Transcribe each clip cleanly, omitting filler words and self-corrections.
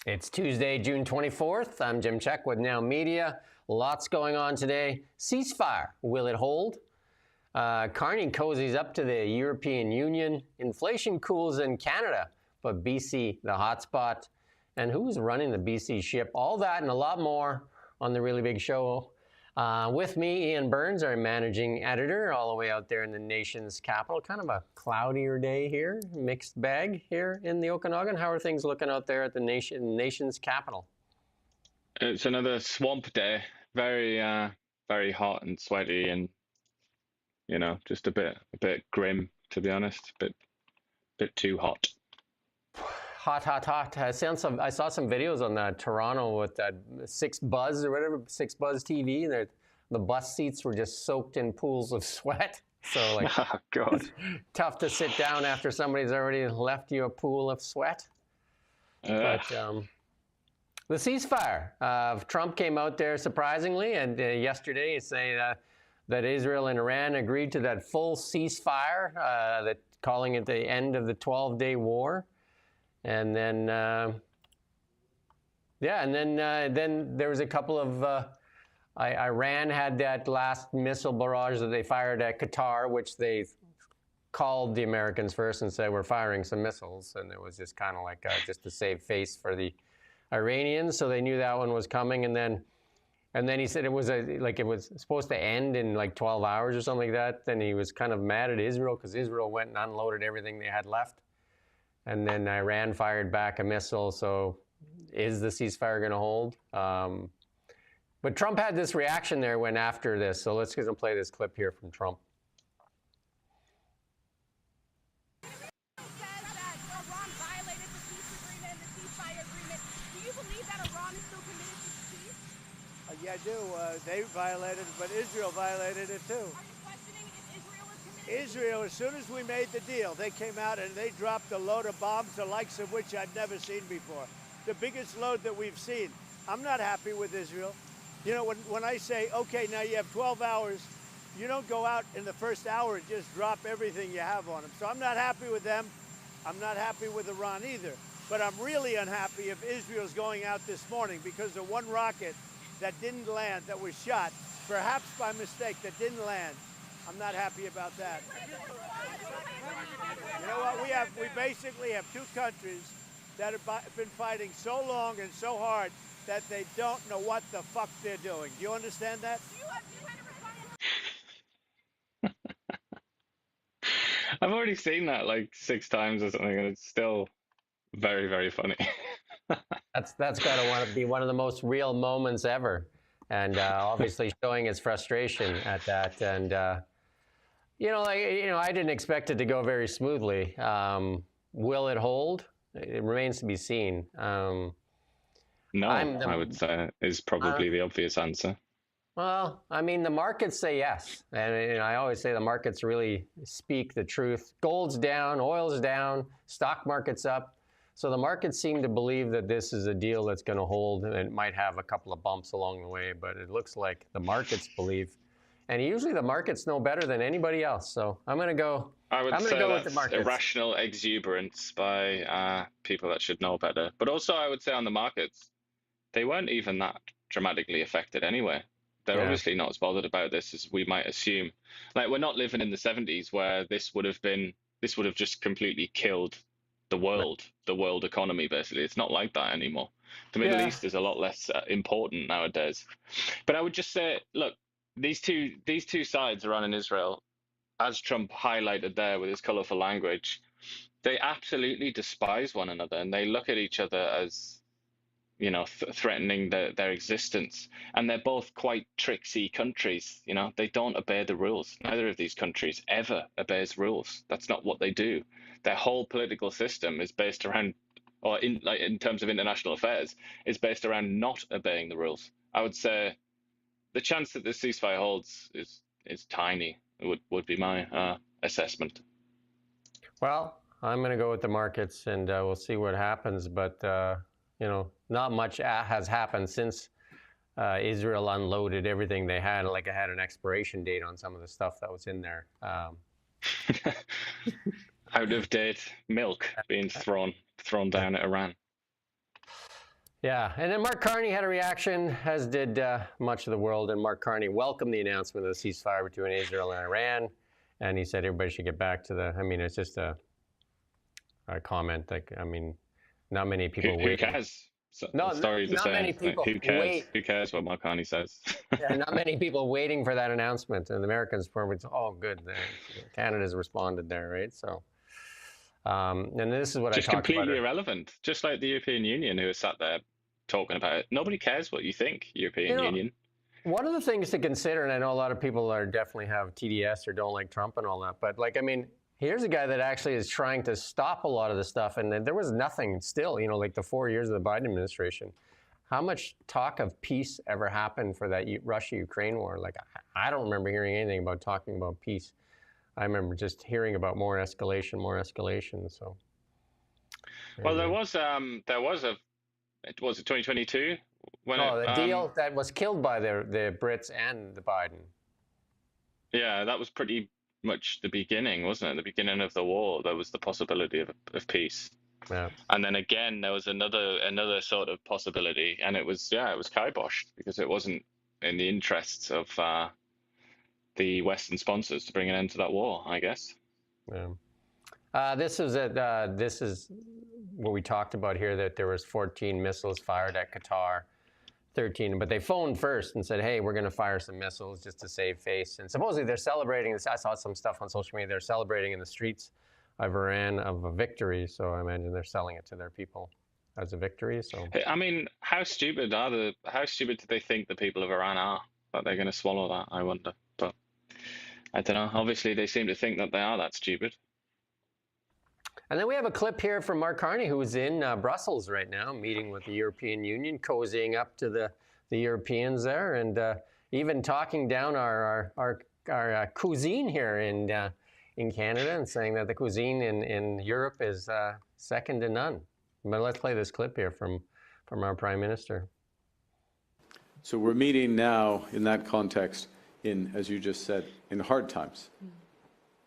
It's Tuesday, June 24th. I'm Jim Csek with NowMedia. Lots going on today. Ceasefire, will it hold? Carney cozies up to the European Union. Inflation cools in Canada, but BC the hotspot. And who's running the BC ship? All that and a lot more on the Really Big Show. With me, Iain Burns, our managing editor, all the way out there in the nation's capital. Kind of a cloudier day here, mixed bag here in the Okanagan. How are things looking out there at the nation's capital? It's another swamp day, very hot and sweaty, and just a bit grim, to be honest. Bit too hot. Hot, hot, hot. I saw some videos on that Toronto with that 6Buzz or whatever, 6Buzz TV, and the bus seats were just soaked in pools of sweat. So Oh God. tough to sit down after somebody's already left you a pool of sweat. But the ceasefire. Trump came out there surprisingly, and yesterday saying that Israel and Iran agreed to that full ceasefire, that calling it the end of the 12-day war. And then, then there was a couple of, Iran had that last missile barrage that they fired at Qatar, which they called the Americans first and said, we're firing some missiles. And it was just kind of like just to save face for the Iranians. So they knew that one was coming. And then he said it was it was supposed to end in like 12 hours or something like that. Then he was kind of mad at Israel because Israel went and unloaded everything they had left. And then Iran fired back a missile. So is the ceasefire going to hold? But Trump had this reaction there when after this. So let's go play this clip here from Trump. Says that Iran violated the peace agreement and the ceasefire agreement. Do you believe that Iran is still committed to peace? Yeah, I do. They violated it, but Israel violated it too. Are you questioning if Israel is committed? Israel, as soon as we made the deal, they came out and they dropped a load of bombs, the likes of which I've never seen before. The biggest load that we've seen. I'm not happy with Israel. You know, when I say, okay, now you have 12 hours, you don't go out in the first hour and just drop everything you have on them. So I'm not happy with them. I'm not happy with Iran either. But I'm really unhappy if Israel's going out this morning because of one rocket that didn't land, that was shot, perhaps by mistake, that didn't land. I'm not happy about that. You know what? We basically have two countries that have been fighting so long and so hard that they don't know what the fuck they're doing. Do you understand that? I've already seen that like 6 times or something, and it's still very, very funny. That's got to be one of the most real moments ever. And obviously showing his frustration at that. And, I didn't expect it to go very smoothly. Will it hold? It remains to be seen. No, I would say is probably the obvious answer. Well, I mean, the markets say yes. And I always say the markets really speak the truth. Gold's down, oil's down, stock market's up. So the markets seem to believe that this is a deal that's going to hold, and it might have a couple of bumps along the way, but it looks like the markets believe. And usually the markets know better than anybody else. So I'm going to go. I would say go with the markets. Irrational exuberance by people that should know better. But also, I would say on the markets, they weren't even that dramatically affected anyway. They're obviously not as bothered about this as we might assume. Like, we're not living in the 70s where this would have just completely killed the world economy, basically. It's not like that anymore. The Middle East is a lot less important nowadays. But I would just say, look, these two sides, Iran and Israel, as Trump highlighted there with his colorful language, they absolutely despise one another, and they look at each other as, threatening their existence. And they're both quite tricksy countries. They don't obey the rules. Neither of these countries ever obeys rules. That's not what they do. Their whole political system is based around, or in terms of international affairs, is based around not obeying the rules. I would say the chance that the ceasefire holds is tiny. It would be my assessment. Well, I'm going to go with the markets, and we'll see what happens. But not much has happened since Israel unloaded everything they had. Like, I had an expiration date on some of the stuff that was in there. Out of date milk being thrown down at Iran. Yeah, and then Mark Carney had a reaction, as did much of the world. And Mark Carney welcomed the announcement of the ceasefire between Israel and Iran, and he said everybody should get back to the. I mean, it's just a comment. Like, I mean, not many people Who waiting. cares? So, No, sorry to not say, many people who cares? wait. Who cares what Mark Carney says? Yeah, not many people waiting for that announcement, and the Americans probably, oh, good, Canada's responded there, right? So, and this is what Just I talked about. completely irrelevant. Just like the European Union, who has sat there talking about it. Nobody cares what you think, European Union. One of the things to consider, and I know a lot of people are definitely have TDS or don't like Trump and all that, but like, I mean, here's a guy that actually is trying to stop a lot of the stuff, and there was nothing still, like the 4 years of the Biden administration. How much talk of peace ever happened for that Russia-Ukraine war? Like, I don't remember hearing anything about talking about peace. I remember just hearing about more escalation. So, well, there was it was 2022 when the deal that was killed by the Brits and the Biden. Yeah, that was pretty much the beginning, wasn't it? The beginning of the war, there was the possibility of peace. Yeah. And then again, there was another sort of possibility, and it was kiboshed because it wasn't in the interests of the Western sponsors to bring an end to that war, I guess. Yeah. This is what we talked about here, that there was 14 missiles fired at Qatar, 13, but they phoned first and said, hey, we're going to fire some missiles just to save face. And supposedly they're celebrating this. I saw some stuff on social media. They're celebrating in the streets of Iran of a victory. So I imagine they're selling it to their people as a victory. So I mean, how stupid do they think the people of Iran are, that they're going to swallow that? I wonder. But I don't know. Obviously, they seem to think that they are that stupid. And then we have a clip here from Mark Carney, who is in Brussels right now, meeting with the European Union, cozying up to the Europeans there, and even talking down our cuisine here in Canada, and saying that the cuisine in Europe is second to none. But let's play this clip here from our Prime Minister. So we're meeting now in that context, as you just said, in hard times.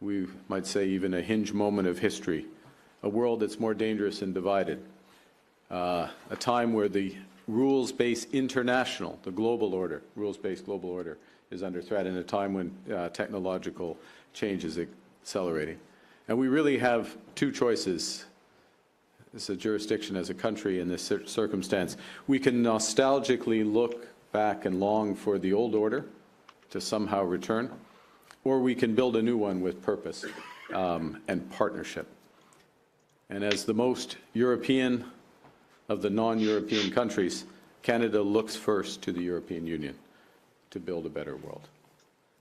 We might say even a hinge moment of history. A world that's more dangerous and divided, a time where the rules-based international, the global order, rules-based global order is under threat, in a time when technological change is accelerating. And we really have two choices as a jurisdiction, as a country in this circumstance. We can nostalgically look back and long for the old order to somehow return, or we can build a new one with purpose and partnership. And as the most European of the non-European countries, Canada looks first to the European Union to build a better world.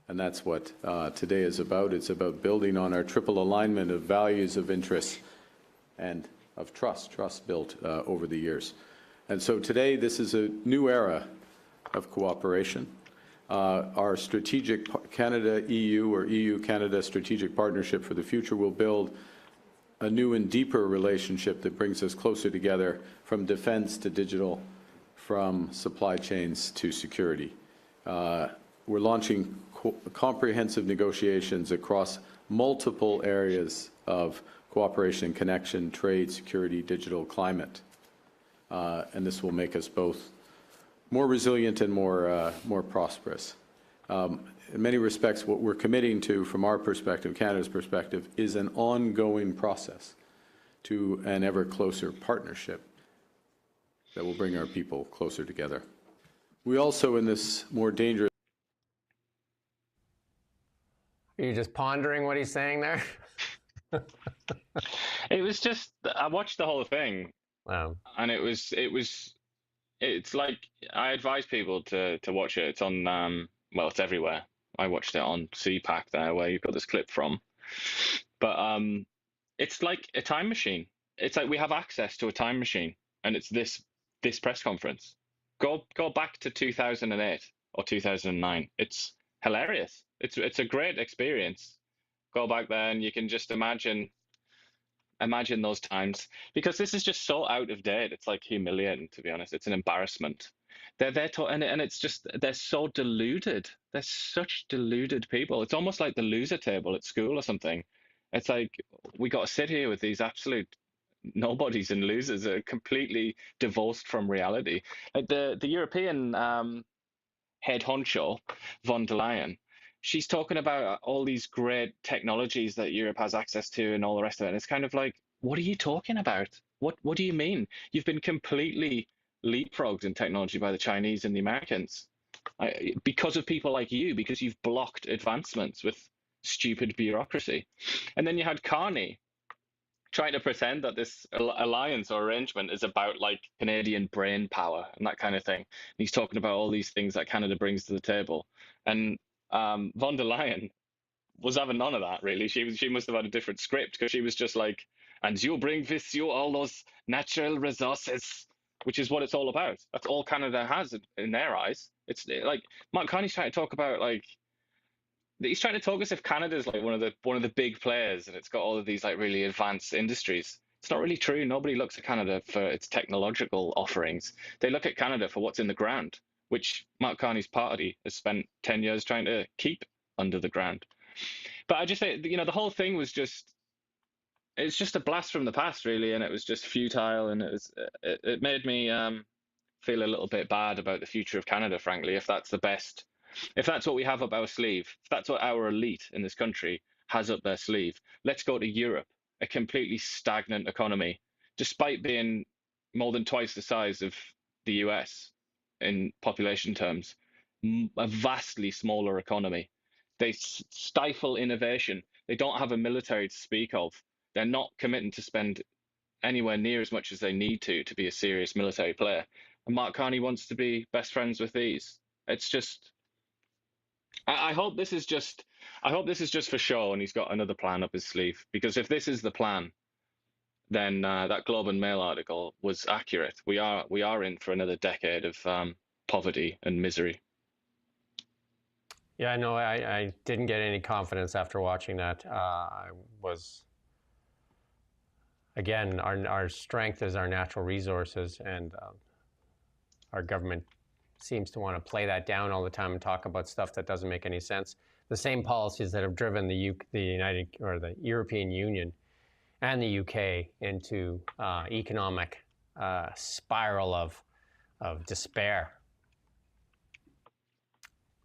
And that's what today is about. It's about building on our triple alignment of values, of interests, and of trust built over the years. And so today, this is a new era of cooperation. Our strategic Canada-EU or EU-Canada strategic partnership for the future will build a new and deeper relationship that brings us closer together, from defense to digital, from supply chains to security. We're launching comprehensive negotiations across multiple areas of cooperation, connection, trade, security, digital, climate. And this will make us both more resilient and more prosperous. In many respects, what we're committing to, from our perspective, Canada's perspective, is an ongoing process to an ever closer partnership that will bring our people closer together. We also, in this more dangerous... Are you just pondering what he's saying there? It was just, I watched the whole thing. Wow. And it's like, I advise people to watch it. It's on, well, it's everywhere. I watched it on CPAC there, where you got this clip from. But it's like a time machine. It's like we have access to a time machine, and it's this press conference. Go back to 2008 or 2009. It's hilarious. It's a great experience. Go back there, and you can just imagine those times, because this is just so out of date. It's like humiliating, to be honest. It's an embarrassment. They're there and it's just, they're so deluded. They're such deluded people. It's almost like the loser table at school or something. It's like, we got to sit here with these absolute nobodies and losers, are completely divorced from reality. Like the European head honcho, von der Leyen, she's talking about all these great technologies that Europe has access to and all the rest of it. And it's kind of like, what are you talking about? What do you mean? You've been completely leapfrogged in technology by the Chinese and the Americans because of people like you, because you've blocked advancements with stupid bureaucracy. And then you had Carney trying to pretend that this alliance or arrangement is about like Canadian brain power and that kind of thing. And he's talking about all these things that Canada brings to the table. And von der Leyen was having none of that, really. She must have had a different script, because she was just like, and you bring with you all those natural resources, which is what it's all about. That's all Canada has in their eyes. It's like Mark Carney's trying to talk about, like, he's trying to talk as if Canada's like one of the big players and it's got all of these like really advanced industries. It's not really true. Nobody looks at Canada for its technological offerings. They look at Canada for what's in the ground, which Mark Carney's party has spent 10 years trying to keep under the ground. But I just say, the whole thing was it's just a blast from the past, really, and it was just futile, and it made me feel a little bit bad about the future of Canada, frankly, if that's what we have up our sleeve, if that's what our elite in this country has up their sleeve. Let's go to Europe, a completely stagnant economy, despite being more than twice the size of the US in population terms, a vastly smaller economy. They stifle innovation. They don't have a military to speak of. They're not committing to spend anywhere near as much as they need to be a serious military player. And Mark Carney wants to be best friends with these. It's just, I hope this is just for show, and he's got another plan up his sleeve. Because if this is the plan, then that Globe and Mail article was accurate. We are in for another decade of poverty and misery. Yeah, no, I didn't get any confidence after watching that. I was, again, our strength is our natural resources, and our government seems to want to play that down all the time and talk about stuff that doesn't make any sense. The same policies that have driven the European Union and the UK into economic spiral of despair.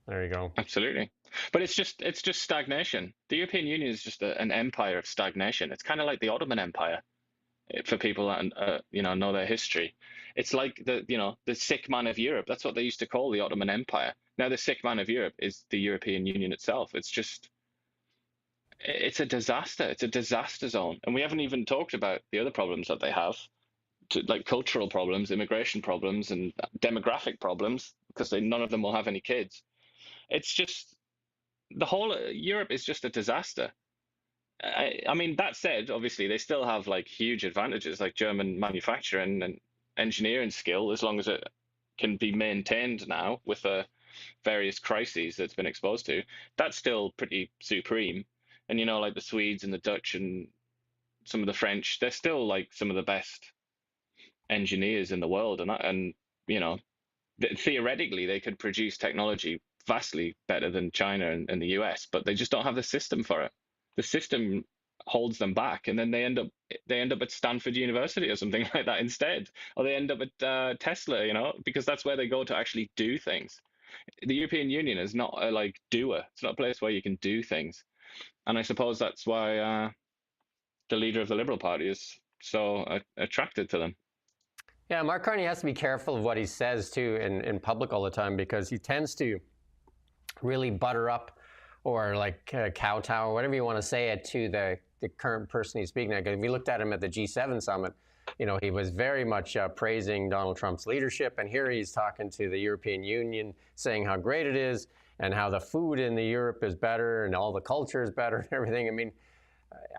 There you go. Absolutely. But it's just stagnation. The European Union is just an empire of stagnation. It's kind of like the Ottoman Empire, for people that know their history. It's like the sick man of Europe. That's what they used to call the Ottoman Empire. Now the sick man of Europe is the European Union itself. It's a disaster. It's a disaster zone. And we haven't even talked about the other problems that they have, like cultural problems, immigration problems, and demographic problems, because none of them will have any kids. It's just, the whole Europe is just a disaster. I mean, that said, obviously they still have like huge advantages, like German manufacturing and engineering skill, as long as it can be maintained now with the various crises that's been exposed to. That's still pretty supreme. And like the Swedes and the Dutch and some of the French, they're still like some of the best engineers in the world. And theoretically they could produce technology vastly better than China and the US, but they just don't have the system for it. The system holds them back, and then they end up at Stanford University or something like that instead, or they end up at Tesla, because that's where they go to actually do things. The European Union is not a doer. It's not a place where you can do things, and I suppose that's why the leader of the Liberal Party is so attracted to them. Yeah, Mark Carney has to be careful of what he says too in public all the time, because he tends to really butter up or kowtow or whatever you want to say it to the current person he's speaking at. If we looked at him at the G7 summit, he was very much praising Donald Trump's leadership, and here he's talking to the European Union, saying how great it is and how the food in Europe is better and all the culture is better and everything. I mean,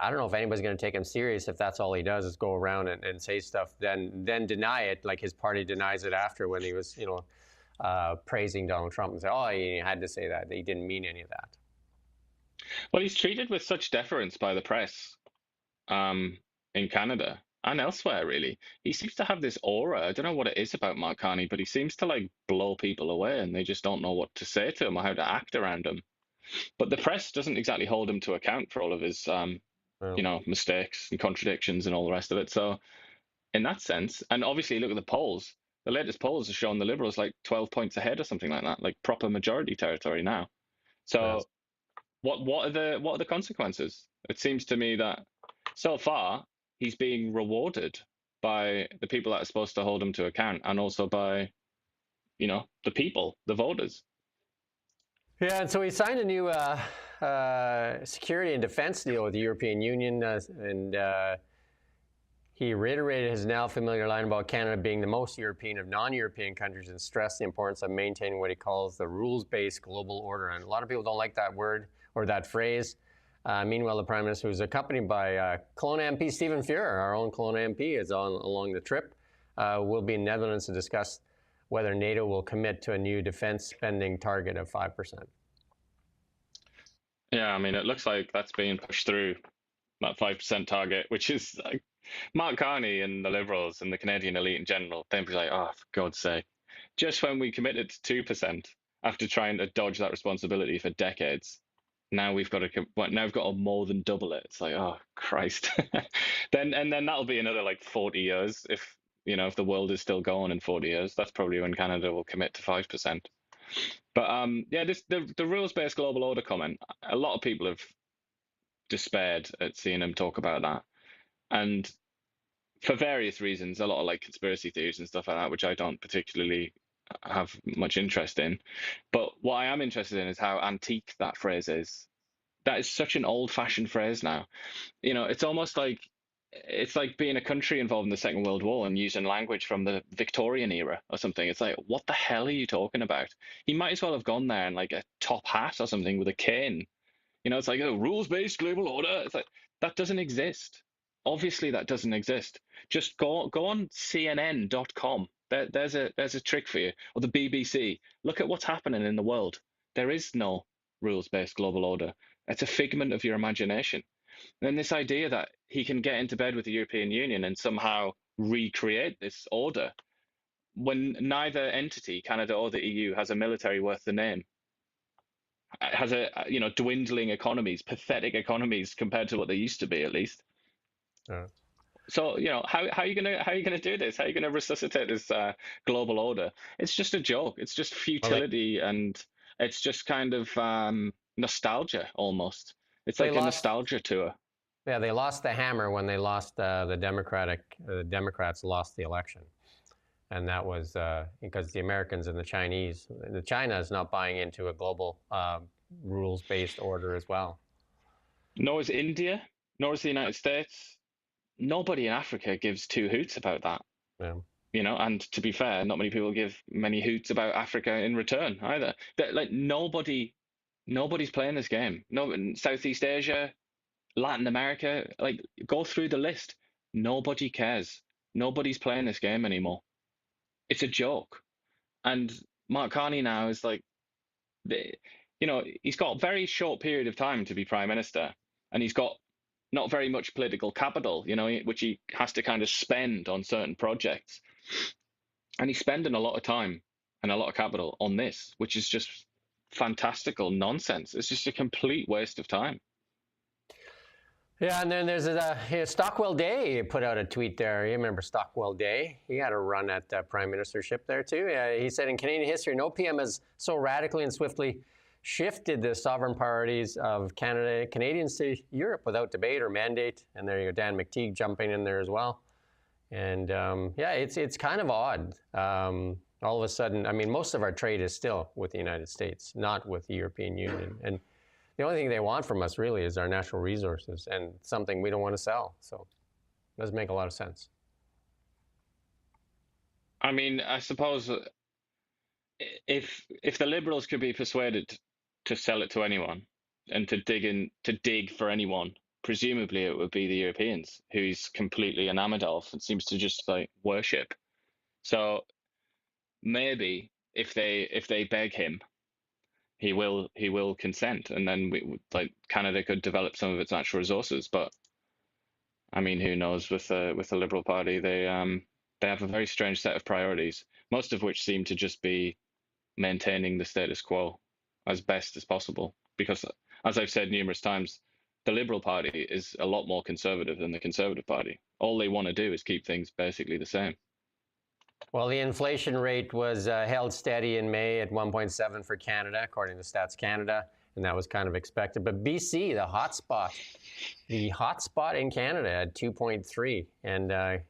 I don't know if anybody's going to take him serious if that's all he does is go around and say stuff, then deny it, like his party denies it after, when he was, praising Donald Trump and say, oh, he had to say that. He didn't mean any of that. Well, he's treated with such deference by the press in Canada and elsewhere, really. He seems to have this aura. I don't know what it is about Mark Carney, but he seems to blow people away, and they just don't know what to say to him or how to act around him. But the press doesn't exactly hold him to account for all of his you know, mistakes and contradictions and all the rest of it. So in that sense, and obviously look at the polls. The latest polls have shown the Liberals like 12 points ahead or something like that, like proper majority territory now. So what are the consequences? It seems to me that so far he's being rewarded by the people that are supposed to hold him to account, and also by, you know, the people, the voters. Yeah, and so he signed a new security and defense deal with the European Union, and he reiterated his now familiar line about Canada being the most European of non-European countries, and stressed the importance of maintaining what he calls the rules-based global order. And a lot of people don't like that word or that phrase. Meanwhile, the Prime Minister, who's accompanied by Kelowna MP Stephen Fuhrer, our own Kelowna MP, is along the trip, will be in Netherlands to discuss whether NATO will commit to a new defense spending target of 5%. Yeah, I mean, it looks like that's being pushed through, that 5% target, which is like Mark Carney and the Liberals and the Canadian elite in general. They'd be like, oh, for God's sake, just when we committed to 2% after trying to dodge that responsibility for decades, now we've got to more than double it. It's like, oh Christ. then that'll be another like 40 years if, you know, if the world is still going in 40 years. That's probably when Canada will commit to 5%. But yeah, the rules-based global order comment, a lot of people have despaired at seeing him talk about that, and for various reasons, a lot of like conspiracy theories and stuff like that, which I don't particularly have much interest in. But what I am interested in is how antique that phrase is. That is such an old-fashioned phrase now. You know, it's almost like being a country involved in the Second World War and using language from the Victorian era or something. It's like, what the hell are you talking about? He might as well have gone there in like a top hat or something with a cane. You know, it's like a rules-based global order. It's like, that doesn't exist. Obviously, that doesn't exist. Just go on CNN.com. There's a trick for you. Or the BBC. Look at what's happening in the world. There is no rules-based global order. It's a figment of your imagination. And then this idea that he can get into bed with the European Union and somehow recreate this order, when neither entity, Canada or the EU, has a military worth the name, has a, you know, dwindling economies, pathetic economies compared to what they used to be, at least. So, you know, how are you gonna do this? How are you gonna resuscitate this global order? It's just a joke. It's just futility, and it's just kind of nostalgia almost. It's like a nostalgia tour. Yeah, they lost the hammer when they lost the Democrats lost the election, and that was because the Americans and China is not buying into a global rules-based order as well. Nor is India, nor is the United States. Nobody in Africa gives two hoots about that. Yeah. You know, and to be fair, not many people give many hoots about Africa in return either. Like nobody's playing this game. No, in Southeast Asia, Latin America, like go through the list. Nobody cares. Nobody's playing this game anymore. It's a joke. And Mark Carney now is like, you know, he's got a very short period of time to be Prime Minister, and he's got not very much political capital, you know, which he has to kind of spend on certain projects. And he's spending a lot of time and a lot of capital on this, which is just fantastical nonsense. It's just a complete waste of time. Yeah, and then there's Stockwell Day put out a tweet there. You remember Stockwell Day? He had a run at prime ministership there too. He said, in Canadian history, no PM has so radically and swiftly shifted the sovereign priorities of Canadians to Europe without debate or mandate. And there you go, Dan McTeague jumping in there as well. And yeah, it's kind of odd. All of a sudden, I mean, most of our trade is still with the United States, not with the European Union. And the only thing they want from us really is our natural resources, and something we don't want to sell. So it doesn't make a lot of sense. I mean, I suppose if the Liberals could be persuaded to sell it to anyone and to dig for anyone, presumably it would be the Europeans, who he's completely enamored of and seems to just like worship. So maybe if they beg him, he will consent, and then Canada could develop some of its natural resources. But I mean, who knows? With the Liberal Party, they have a very strange set of priorities, most of which seem to just be maintaining the status quo as best as possible. Because, as I've said numerous times, the Liberal Party is a lot more conservative than the Conservative Party. All they want to do is keep things basically the same. Well, the inflation rate was held steady in May at 1.7 for Canada, according to Stats Canada, and that was kind of expected. But BC, the hotspot in Canada at 2.3. And,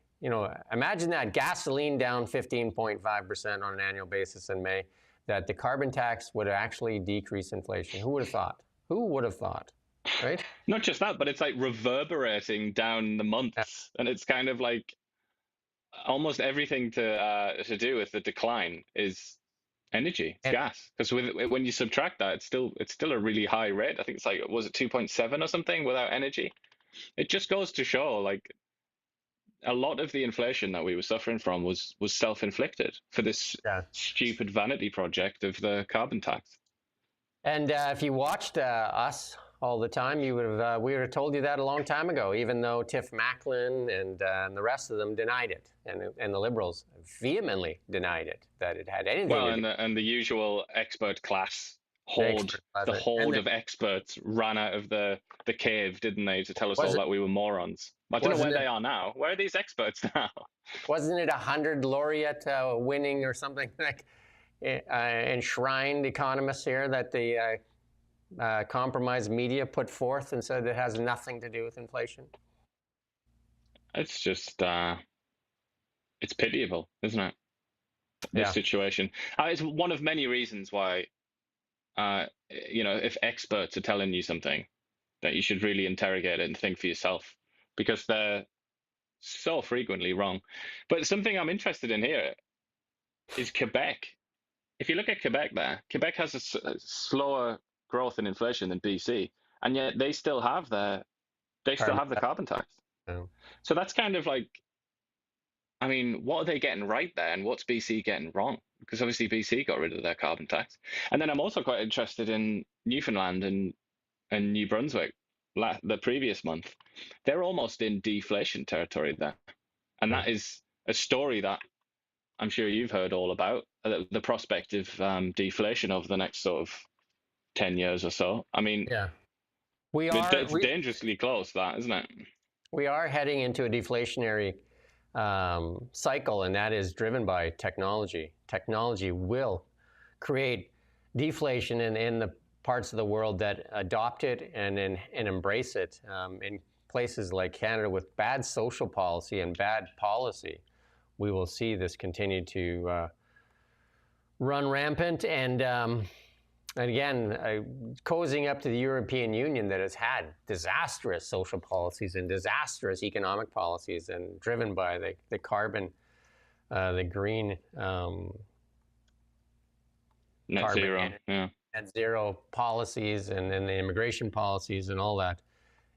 imagine that gasoline down 15.5% on an annual basis in May, that the carbon tax would actually decrease inflation. Who would have thought? Who would have thought? Right? Not just that, but it's like reverberating down the months, and it's kind of like almost everything to do with the decline is energy, it's gas. Because when you subtract that, it's still a really high rate. I think it's like, was it 2.7 or something without energy? It just goes to show, like, a lot of the inflation that we were suffering from was self-inflicted for this stupid vanity project of the carbon tax. And if you watched us all the time, we would have told you that a long time ago, even though Tiff Macklin and the rest of them denied it, and the Liberals vehemently denied it, that it had anything to do. And the usual expert class horde of experts ran out of the cave, didn't they, to tell us all that we were morons. I don't know where they are now. Where are these experts now? Wasn't it 100 laureate winning or something, like enshrined economists here that the compromised media put forth and said it has nothing to do with inflation? It's just, it's pitiable, isn't it? This situation. It's one of many reasons why, if experts are telling you something, that you should really interrogate it and think for yourself, because they're so frequently wrong. But something I'm interested in here is Quebec. If you look at Quebec there, Quebec has a slower growth in inflation than BC, and yet they still have the carbon tax. Oh. So that's kind of like, I mean, what are they getting right there, and what's BC getting wrong? Because obviously BC got rid of their carbon tax. And then I'm also quite interested in Newfoundland and New Brunswick. The previous month, they're almost in deflation territory there, and that is a story that I'm sure you've heard all about, the prospect of deflation over the next sort of 10 years or so. I mean, it's dangerously close, that, isn't it? We are heading into a deflationary cycle, and that is driven by technology. Technology will create deflation in the parts of the world that adopt it and embrace it. In places like Canada with bad social policy and bad policy, we will see this continue to run rampant. And again, cozying up to the European Union that has had disastrous social policies and disastrous economic policies, and driven by the carbon, the green net zero, net zero policies, and then the immigration policies and all that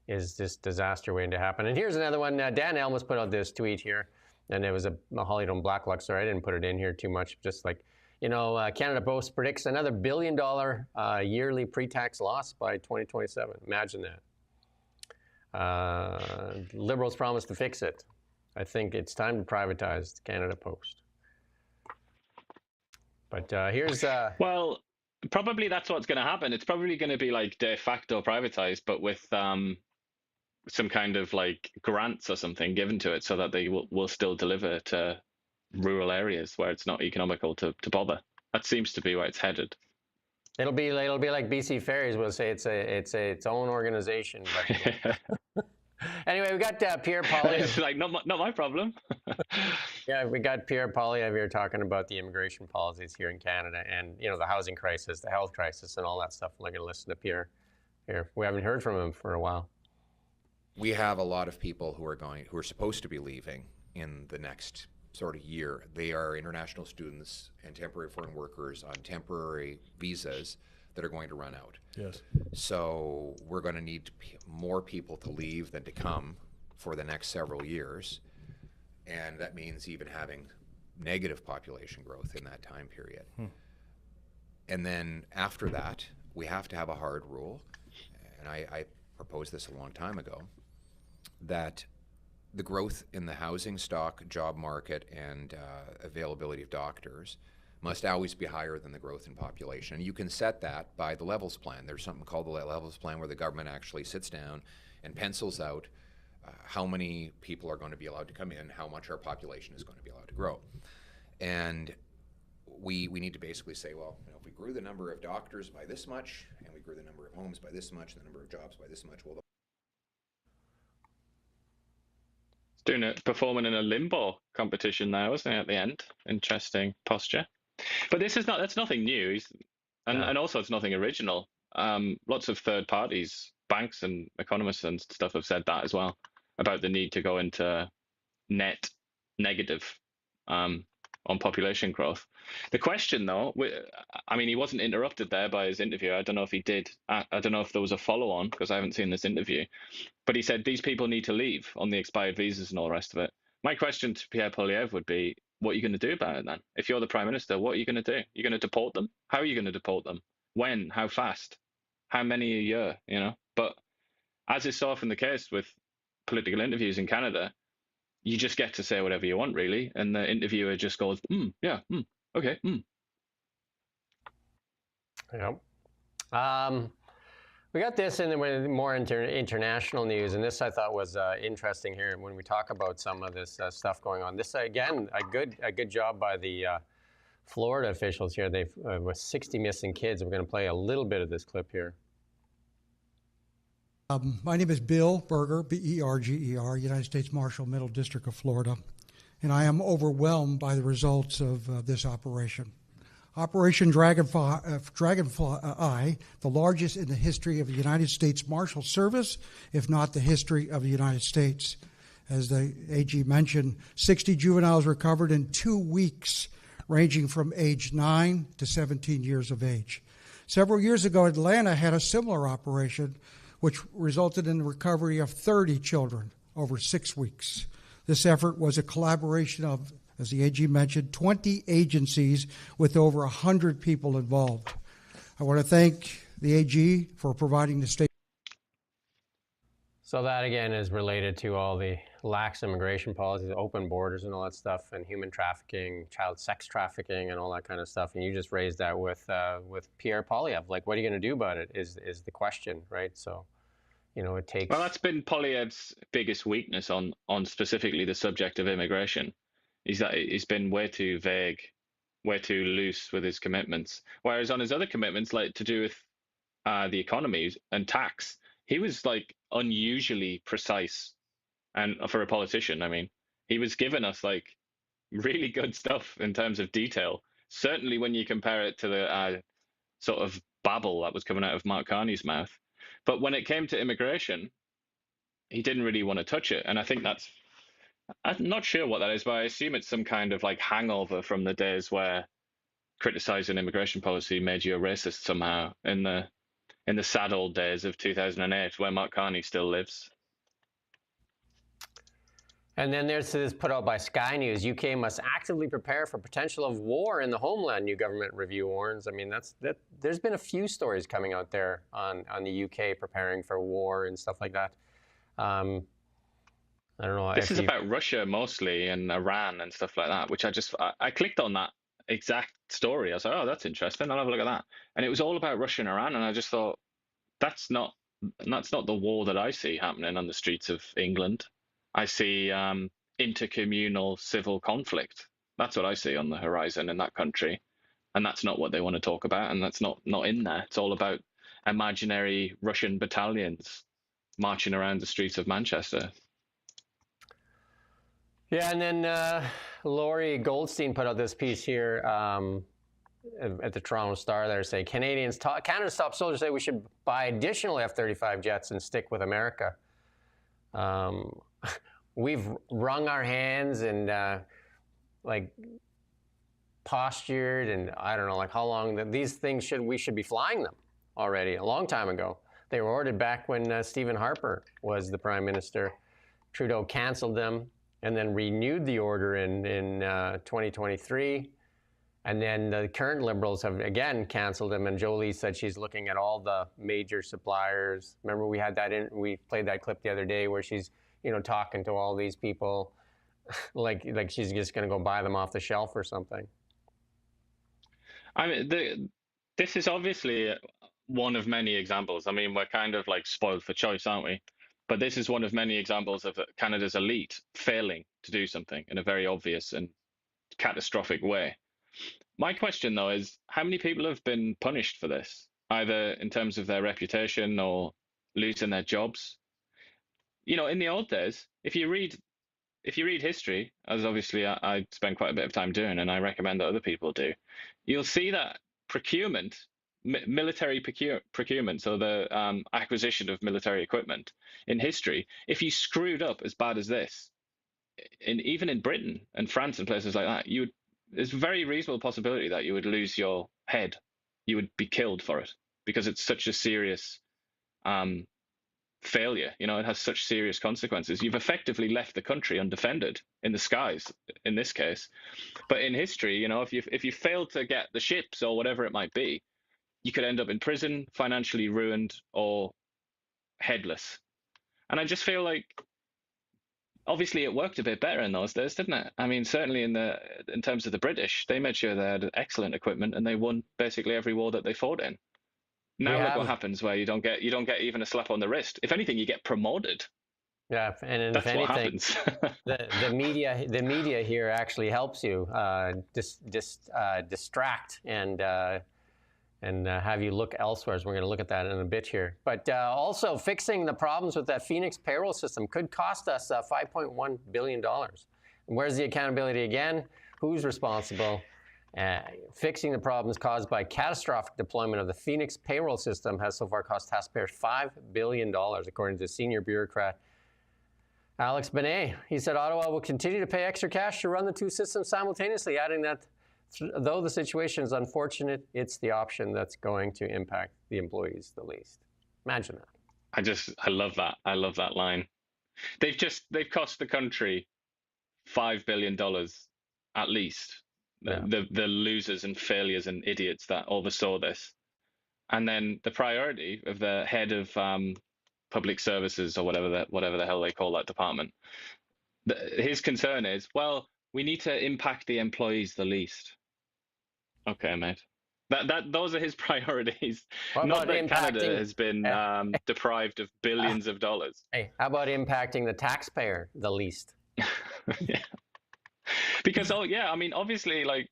is this disaster waiting to happen. And here's another one. Dan Elmas put out this tweet here, and it was a Hollywood Blacklock. Sorry, I didn't put it in here too much. Just like, Canada Post predicts another $1 billion yearly pre-tax loss by 2027. Imagine that. Liberals promise to fix it. I think it's time to privatize Canada Post. But here's... Well, probably that's what's going to happen. It's probably going to be like de facto privatized, but with some kind of like grants or something given to it, so that they will still deliver to rural areas where it's not economical to bother. That seems to be where it's headed. It'll be like BC Ferries will say it's its own organization. But anyway, we got Pierre Poilievre. It's like not my problem. Yeah, we got Pierre Poilievre here talking about the immigration policies here in Canada, and the housing crisis, the health crisis, and all that stuff. I'm going to listen to Pierre here. We haven't heard from him for a while. We have a lot of people who are supposed to be leaving in the next sort of year. They are international students and temporary foreign workers on temporary visas that are going to run out. Yes. So we're going to need more people to leave than to come for the next several years. And that means even having negative population growth in that time period. And then after that, we have to have a hard rule. And I proposed this a long time ago, that the growth in the housing stock, job market, and availability of doctors must always be higher than the growth in population. You can set that by the levels plan. There's something called the levels plan where the government actually sits down and pencils out how many people are going to be allowed to come in, how much our population is going to be allowed to grow. And we need to basically say, well, you know, if we grew the number of doctors by this much, and we grew the number of homes by this much, and the number of jobs by this much, well, performing in a limbo competition now, wasn't he, at the end? Interesting posture. But that's nothing new. And also it's nothing original. Lots of third parties, banks and economists and stuff have said that as well, about the need to go into net negative on population growth. The question, though, I mean, he wasn't interrupted there by his interview. I don't know if he did. I don't know if there was a follow-on, because I haven't seen this interview. But he said these people need to leave on the expired visas and all the rest of it. My question to Pierre Poilievre would be, what are you going to do about it then? If you're the Prime Minister, what are you going to do? You're going to deport them? How are you going to deport them? When? How fast? How many a year? You know? But as is so often the case with political interviews in Canada, you just get to say whatever you want, really, and the interviewer just goes, yeah, okay, Yeah. We got this in more international news, and this I thought was interesting here when we talk about some of this stuff going on. This, again, a good job by the Florida officials here. They've with 60 missing kids. We're going to play a little bit of this clip here. My name is Bill Berger, B-E-R-G-E-R, United States Marshal, Middle District of Florida, and I am overwhelmed by the results of this operation. Operation Dragonfly, the largest in the history of the United States Marshal Service, if not the history of the United States. As the AG mentioned, 60 juveniles recovered in 2 weeks, ranging from age 9 to 17 years of age. Several years ago, Atlanta had a similar operation, which resulted in the recovery of 30 children over 6 weeks. This effort was a collaboration of, as the AG mentioned, 20 agencies with over 100 people involved. I want to thank the AG for providing the state. So that, again, is related to all the lax immigration policies, open borders and all that stuff, and human trafficking, child sex trafficking, and all that kind of stuff. And you just raised that with Pierre Poilievre. Like, what are you going to do about it is the question, right? So, you know, it takes... Well, that's been Poilievre's biggest weakness on specifically the subject of immigration. Is that he's been way too vague, way too loose with his commitments. Whereas on his other commitments, like to do with the economy and tax, he was like unusually precise. And for a politician, I mean, he was giving us like really good stuff in terms of detail. Certainly when you compare it to the sort of babble that was coming out of Mark Carney's mouth. But when it came to immigration, he didn't really want to touch it. And I think I'm not sure what that is, but I assume it's some kind of like hangover from the days where criticizing immigration policy made you a racist somehow in the sad old days of 2008, where Mark Carney still lives. And then there's this put out by Sky News. UK must actively prepare for potential of war in the homeland, new government review warns. I mean, there's been a few stories coming out there on the UK preparing for war and stuff like that. I don't know. This is about Russia mostly and Iran and stuff like that, which I clicked on that exact story. I was like, oh, that's interesting. I'll have a look at that. And it was all about Russia and Iran. And I just thought, that's not the war that I see happening on the streets of England. I see intercommunal civil conflict. That's what I see on the horizon in that country. And that's not what they want to talk about. And that's not in there. It's all about imaginary Russian battalions marching around the streets of Manchester. Yeah, and then Laurie Goldstein put out this piece here at the Toronto Star there, say Canada top soldiers say we should buy additional F-35 jets and stick with America. We've wrung our hands and like postured, and I don't know, like how long these things we should be flying them already a long time ago. They were ordered back when Stephen Harper was the Prime Minister. Trudeau canceled them and then renewed the order in 2023. And then the current Liberals have again canceled them. And Jolie said she's looking at all the major suppliers. Remember, we played that clip the other day where she's, talking to all these people, like she's just going to go buy them off the shelf or something. I mean, this is obviously one of many examples. I mean, we're kind of like spoiled for choice, aren't we? But this is one of many examples of Canada's elite failing to do something in a very obvious and catastrophic way. My question, though, is how many people have been punished for this, either in terms of their reputation or losing their jobs? You know, in the old days, if you read history, as obviously I spend quite a bit of time doing, and I recommend that other people do, you'll see that procurement, military procurement, so the acquisition of military equipment in history, if you screwed up as bad as this, even in Britain and France and places like that, there's a very reasonable possibility that you would lose your head. You would be killed for it because it's such a serious failure. You know, it has such serious consequences. You've effectively left the country undefended in the skies in this case. But in history, you know, if you failed to get the ships or whatever it might be, you could end up in prison, financially ruined, or headless. And I just feel like obviously it worked a bit better in those days, didn't it? I mean, certainly in terms of the British, they made sure they had excellent equipment and they won basically every war that they fought in. Now look what happens where you don't get even a slap on the wrist. If anything, you get promoted. Yeah, and that's if what anything, happens. the media here actually helps you distract and have you look elsewhere. So we're going to look at that in a bit here. But also, fixing the problems with that Phoenix payroll system could cost us $5.1 billion. And where's the accountability again? Who's responsible? Fixing the problems caused by catastrophic deployment of the Phoenix payroll system has so far cost taxpayers $5 billion, according to senior bureaucrat Alex Benet. He said Ottawa will continue to pay extra cash to run the two systems simultaneously, adding that though the situation is unfortunate, it's the option that's going to impact the employees the least. Imagine that. I love that. I love that line. They've cost the country $5 billion at least. Yeah. The losers and failures and idiots that oversaw this. And then the priority of the head of public services or whatever the hell they call that department, his concern is, well, we need to impact the employees the least. Okay, mate. Those are his priorities. Not that Canada has been deprived of billions of dollars. Hey, how about impacting the taxpayer the least? Yeah. Because I mean, obviously, like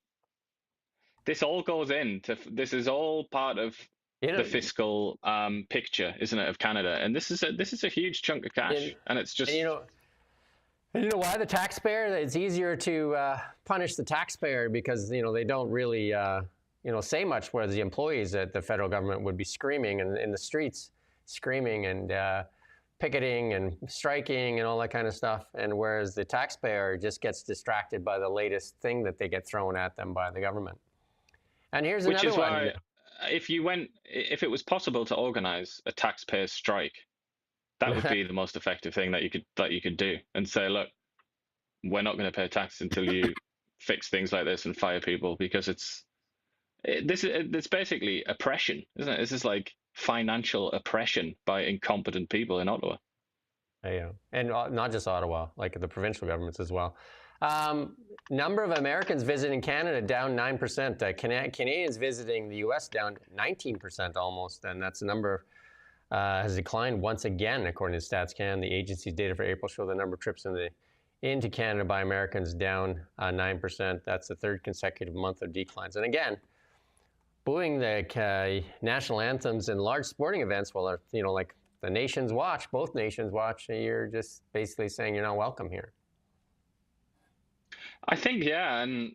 this all goes into this is all part of the fiscal picture, isn't it, of Canada? And this is a huge chunk of cash, and it's just. You know why the taxpayer? It's easier to punish the taxpayer because they don't really say much. Whereas the employees at the federal government would be screaming and in the streets, screaming and picketing and striking and all that kind of stuff. And whereas the taxpayer just gets distracted by the latest thing that they get thrown at them by the government. And here's another one. Which is why, if it was possible to organize a taxpayer strike, that would be the most effective thing that you could do, and say, look, we're not going to pay tax until you fix things like this and fire people, because it's basically oppression, isn't it? This is like financial oppression by incompetent people in Ottawa. Yeah, and not just Ottawa, like the provincial governments as well. Number of Americans visiting Canada down 9%. Canadians visiting the U.S. down 19% almost, and that's the number has declined once again, according to StatsCan. The agency's data for April show the number of trips into Canada by Americans down 9%. That's the third consecutive month of declines. And again, booing the national anthems and large sporting events, well, like the nations watch, both nations watch, you're just basically saying you're not welcome here. I think, yeah, and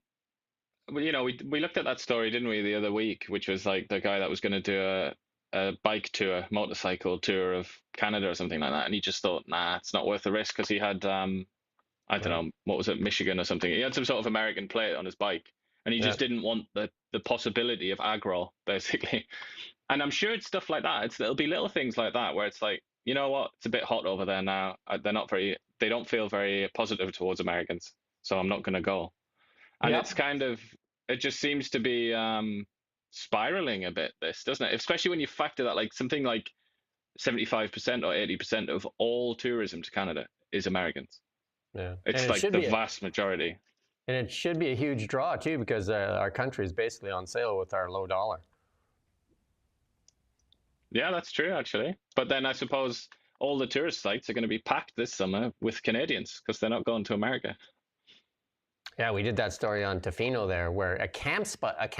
we looked at that story, didn't we, the other week, which was like the guy that was going to do a bike tour, motorcycle tour of Canada or something like that, and he just thought, nah, it's not worth the risk, because he had I don't know, what was it, Michigan or something. He had some sort of American plate on his bike, and he just didn't want the possibility of aggro, basically. And I'm sure it's stuff like that. It'll be little things like that where it's like, you know what, it's a bit hot over there now. They don't feel very positive towards Americans, so I'm not going to go. And it's kind of, it just seems to be spiraling a bit, this, doesn't it? Especially when you factor that like something like 75% or 80% of all tourism to Canada is Americans. Yeah, it's like the vast majority. And it should be a huge draw too, because our country is basically on sale with our low dollar. Yeah, that's true, actually. But then I suppose all the tourist sites are going to be packed this summer with Canadians because they're not going to America. Yeah, we did that story on Tofino there, where a camp spot, like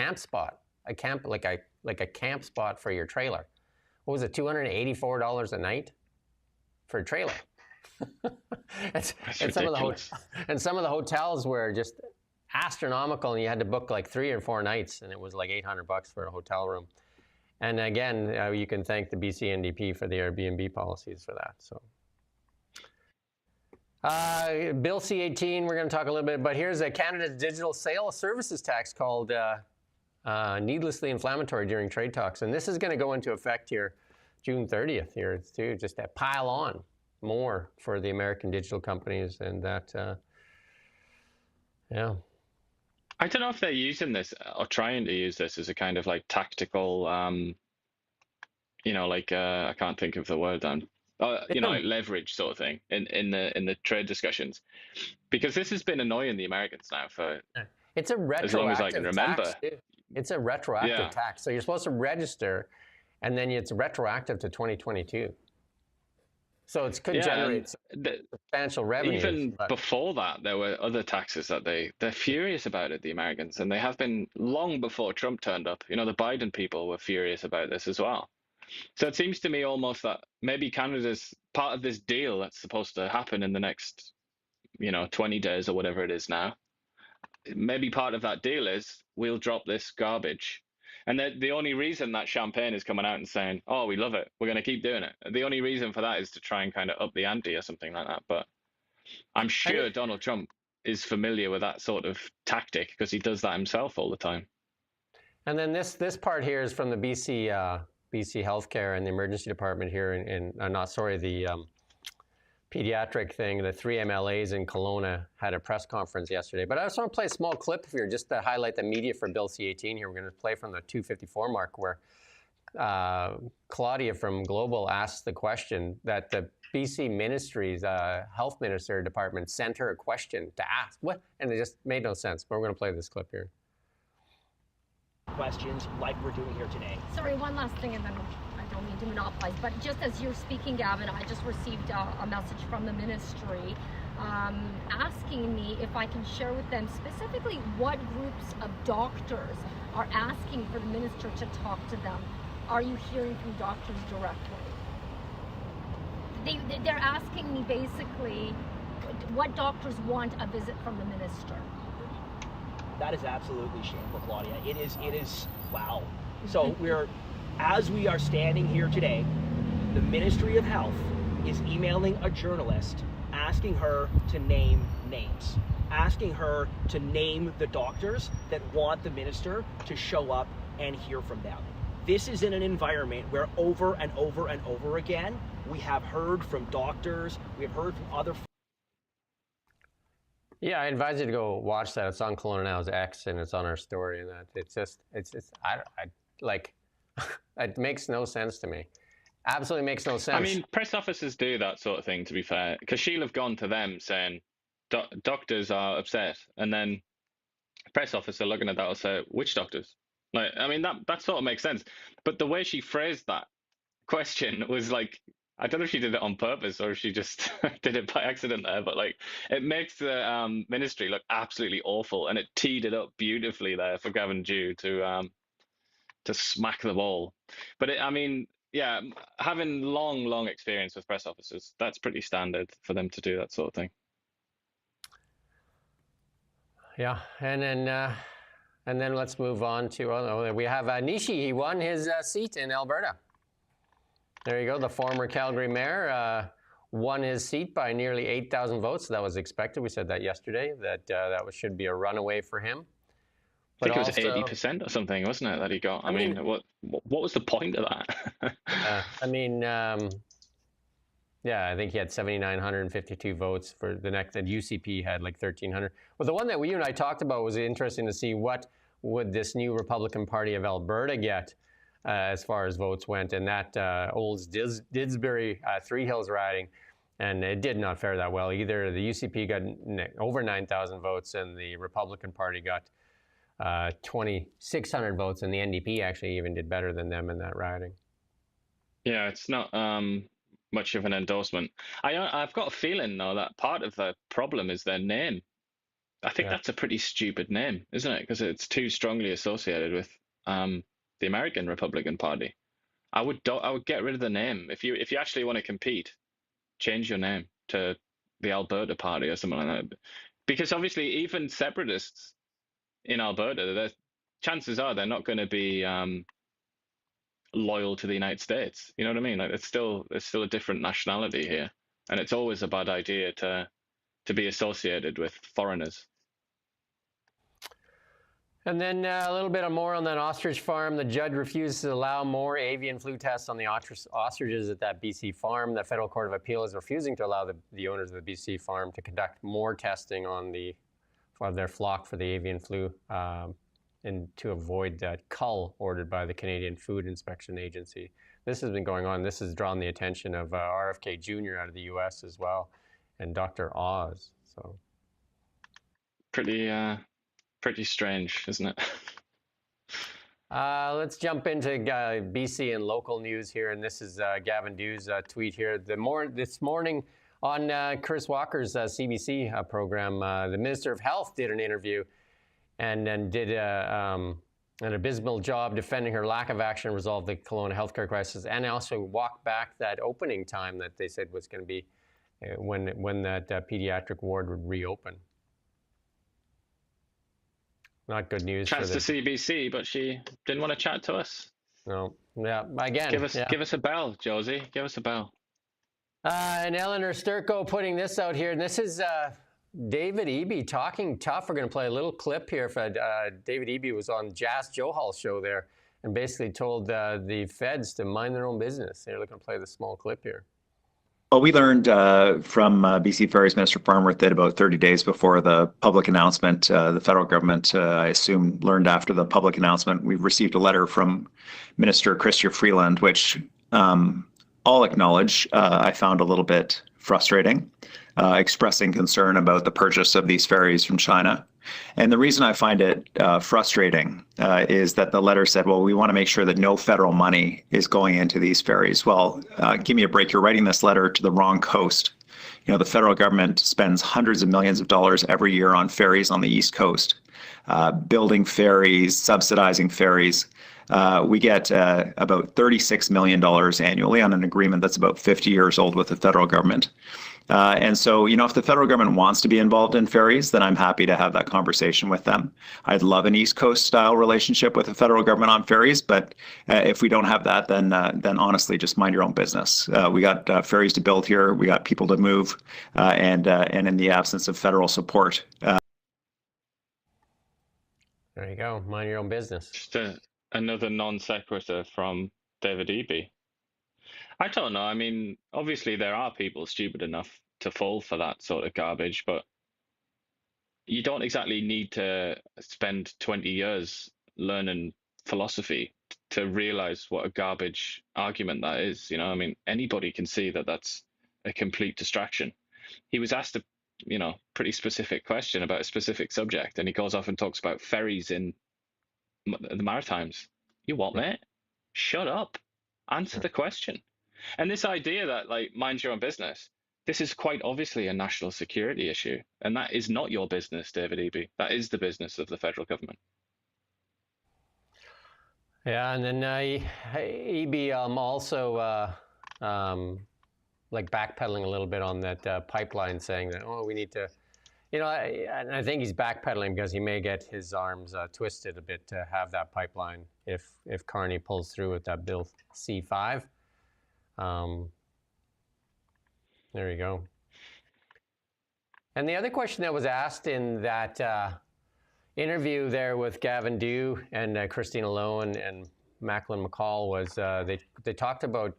a camp spot for your trailer. What was it, $284 a night for a trailer? and some of the hotels were just astronomical, and you had to book like 3 or 4 nights, and it was like $800 for a hotel room. And again, you can thank the BC NDP for the Airbnb policies for that. So, Bill C-18, we're going to talk a little bit, but here's Canada's digital sales services tax called needlessly inflammatory during trade talks, and this is going to go into effect here June 30th here too, just to pile on more for the American digital companies, and that, yeah. I don't know if they're using this or trying to use this as a kind of like tactical, you know, like I can't think of the word you know, like leverage sort of thing in the trade discussions, because this has been annoying the Americans now for it's a retroactive as long as I can remember. Tax, it's a retroactive tax, so you're supposed to register, and then it's retroactive to 2022. So it could generate substantial revenue. Even before that, there were other taxes that they're furious about it, the Americans, and they have been long before Trump turned up. You know, the Biden people were furious about this as well. So it seems to me almost that maybe Canada's part of this deal that's supposed to happen in the next, you know, 20 days or whatever it is now. Maybe part of that deal is we'll drop this garbage. And the only reason that Champagne is coming out and saying, oh, we love it, we're going to keep doing it, the only reason for that is to try and kind of up the ante or something like that. But I'm sure Donald Trump is familiar with that sort of tactic because he does that himself all the time. And then this part here is from the BC Healthcare and the Emergency Department here the pediatric thing. The 3 MLAs in Kelowna had a press conference yesterday. But I just want to play a small clip here just to highlight the media for Bill C-18 here. We're going to play from the 2:54 mark where Claudia from Global asked the question that the BC Ministry's Health Minister Department sent her a question to ask. What? And it just made no sense. But we're going to play this clip here. Questions like we're doing here today. Sorry, one last thing, and then I don't mean to monopolize, but just as you're speaking, Gavin, I just received a message from the ministry asking me if I can share with them specifically what groups of doctors are asking for the minister to talk to them. Are you hearing from doctors directly? They're asking me basically what doctors want a visit from the minister. That is absolutely shameful, Claudia. It is, wow. So as we are standing here today, the Ministry of Health is emailing a journalist asking her to name names, asking her to name the doctors that want the minister to show up and hear from them. This is in an environment where over and over and over again, we have heard from doctors, we have heard from other. Yeah, I advise you to go watch that. It's on Kelowna Now's X, and it's on our story. And that it's it makes no sense to me. Absolutely makes no sense. I mean, press officers do that sort of thing, to be fair, because she'll have gone to them saying, doctors are upset, and then a press officer looking at that will say, which doctors? Like, I mean, that sort of makes sense. But the way she phrased that question was like, I don't know if she did it on purpose or if she just did it by accident there, but like it makes the ministry look absolutely awful, and it teed it up beautifully there for Gavin Dew to smack the ball. But I mean, yeah, having long experience with press officers, that's pretty standard for them to do that sort of thing. Yeah, and then let's move on to we have Nishi. He won his seat in Alberta. There you go. The former Calgary mayor won his seat by nearly 8,000 votes. That was expected. We said that yesterday, that should be a runaway for him. But I think it was 80% or something, wasn't it, that he got? I mean, what was the point of that? Yeah, I think he had 7,952 votes for the next, and UCP had like 1,300. Well, the one that you and I talked about was interesting to see what would this new Republican Party of Alberta get as far as votes went, and that Olds Didsbury Three Hills riding And it did not fare that well either. The UCP got over 9,000 votes, and the Republican Party got 2,600 votes, and the NDP actually even did better than them in that riding. Yeah, it's not much of an endorsement. I've got a feeling, though, that part of the problem is their name. I think that's a pretty stupid name, isn't it? Because it's too strongly associated with the American Republican Party. I would get rid of the name. If you actually want to compete, change your name to the Alberta Party or something like that. Because obviously, even separatists in Alberta, chances are they're not going to be loyal to the United States. You know what I mean? Like it's still a different nationality here, and it's always a bad idea to be associated with foreigners. And then a little bit more on that ostrich farm. The judge refuses to allow more avian flu tests on the ostriches at that BC farm. The Federal Court of Appeal is refusing to allow the owners of the BC farm to conduct more testing on their flock for the avian flu and to avoid that cull ordered by the Canadian Food Inspection Agency. This has been going on. This has drawn the attention of RFK Jr. out of the U.S. as well, and Dr. Oz. So pretty strange, isn't it? Let's jump into BC and local news here, and this is Gavin Dew's tweet here. This morning on Chris Walker's CBC program, the Minister of Health did an interview and did an abysmal job defending her lack of action to resolve the Kelowna healthcare crisis, and also walked back that opening time that they said was going to be when that pediatric ward would reopen. Not good news. Chats to CBC, but she didn't want to chat to us. No. Yeah. Again. Give us a bell, Josie. Give us a bell. And Eleanor Sturko putting this out here, and this is David Eby talking tough. We're going to play a little clip here. David Eby was on Jazz Johal show there, and basically told the feds to mind their own business. They're looking to play the small clip here. Well, we learned from BC Ferries Minister Farnworth that about 30 days before the public announcement, the federal government, I assume, learned after the public announcement, we received a letter from Minister Chrystia Freeland, which I'll acknowledge I found a little bit frustrating, expressing concern about the purchase of these ferries from China. And the reason I find it frustrating is that the letter said, well, we want to make sure that no federal money is going into these ferries. Well, give me a break. You're writing this letter to the wrong coast. You know, the federal government spends hundreds of millions of dollars every year on ferries on the East Coast, building ferries, subsidizing ferries. We get about $36 million annually on an agreement that's about 50 years old with the federal government. And so, you know, if the federal government wants to be involved in ferries, then I'm happy to have that conversation with them. I'd love an East Coast style relationship with the federal government on ferries, but if we don't have that, then honestly, just mind your own business. We got ferries to build here, we got people to move, and in the absence of federal support. There you go. Mind your own business. Just another non sequitur from David Eby. I don't know. I mean, obviously there are people stupid enough to fall for that sort of garbage, but you don't exactly need to spend 20 years learning philosophy to realize what a garbage argument that is. You know, I mean, anybody can see that that's a complete distraction. He was asked a, pretty specific question about a specific subject, and he goes off and talks about ferries in the Maritimes. You what, mate? Shut up. Answer the question. And this idea that, like, mind your own business, this is quite obviously a national security issue. And that is not your business, David Eby. That is the business of the federal government. Yeah, and then Eby also like backpedaling a little bit on that pipeline, saying that, we need to, and I think he's backpedaling because he may get his arms twisted a bit to have that pipeline if Carney pulls through with that Bill C-5. There you go. And the other question that was asked in that interview there with Gavin Dew and Christina Lowe and Macklin McCall was they talked about,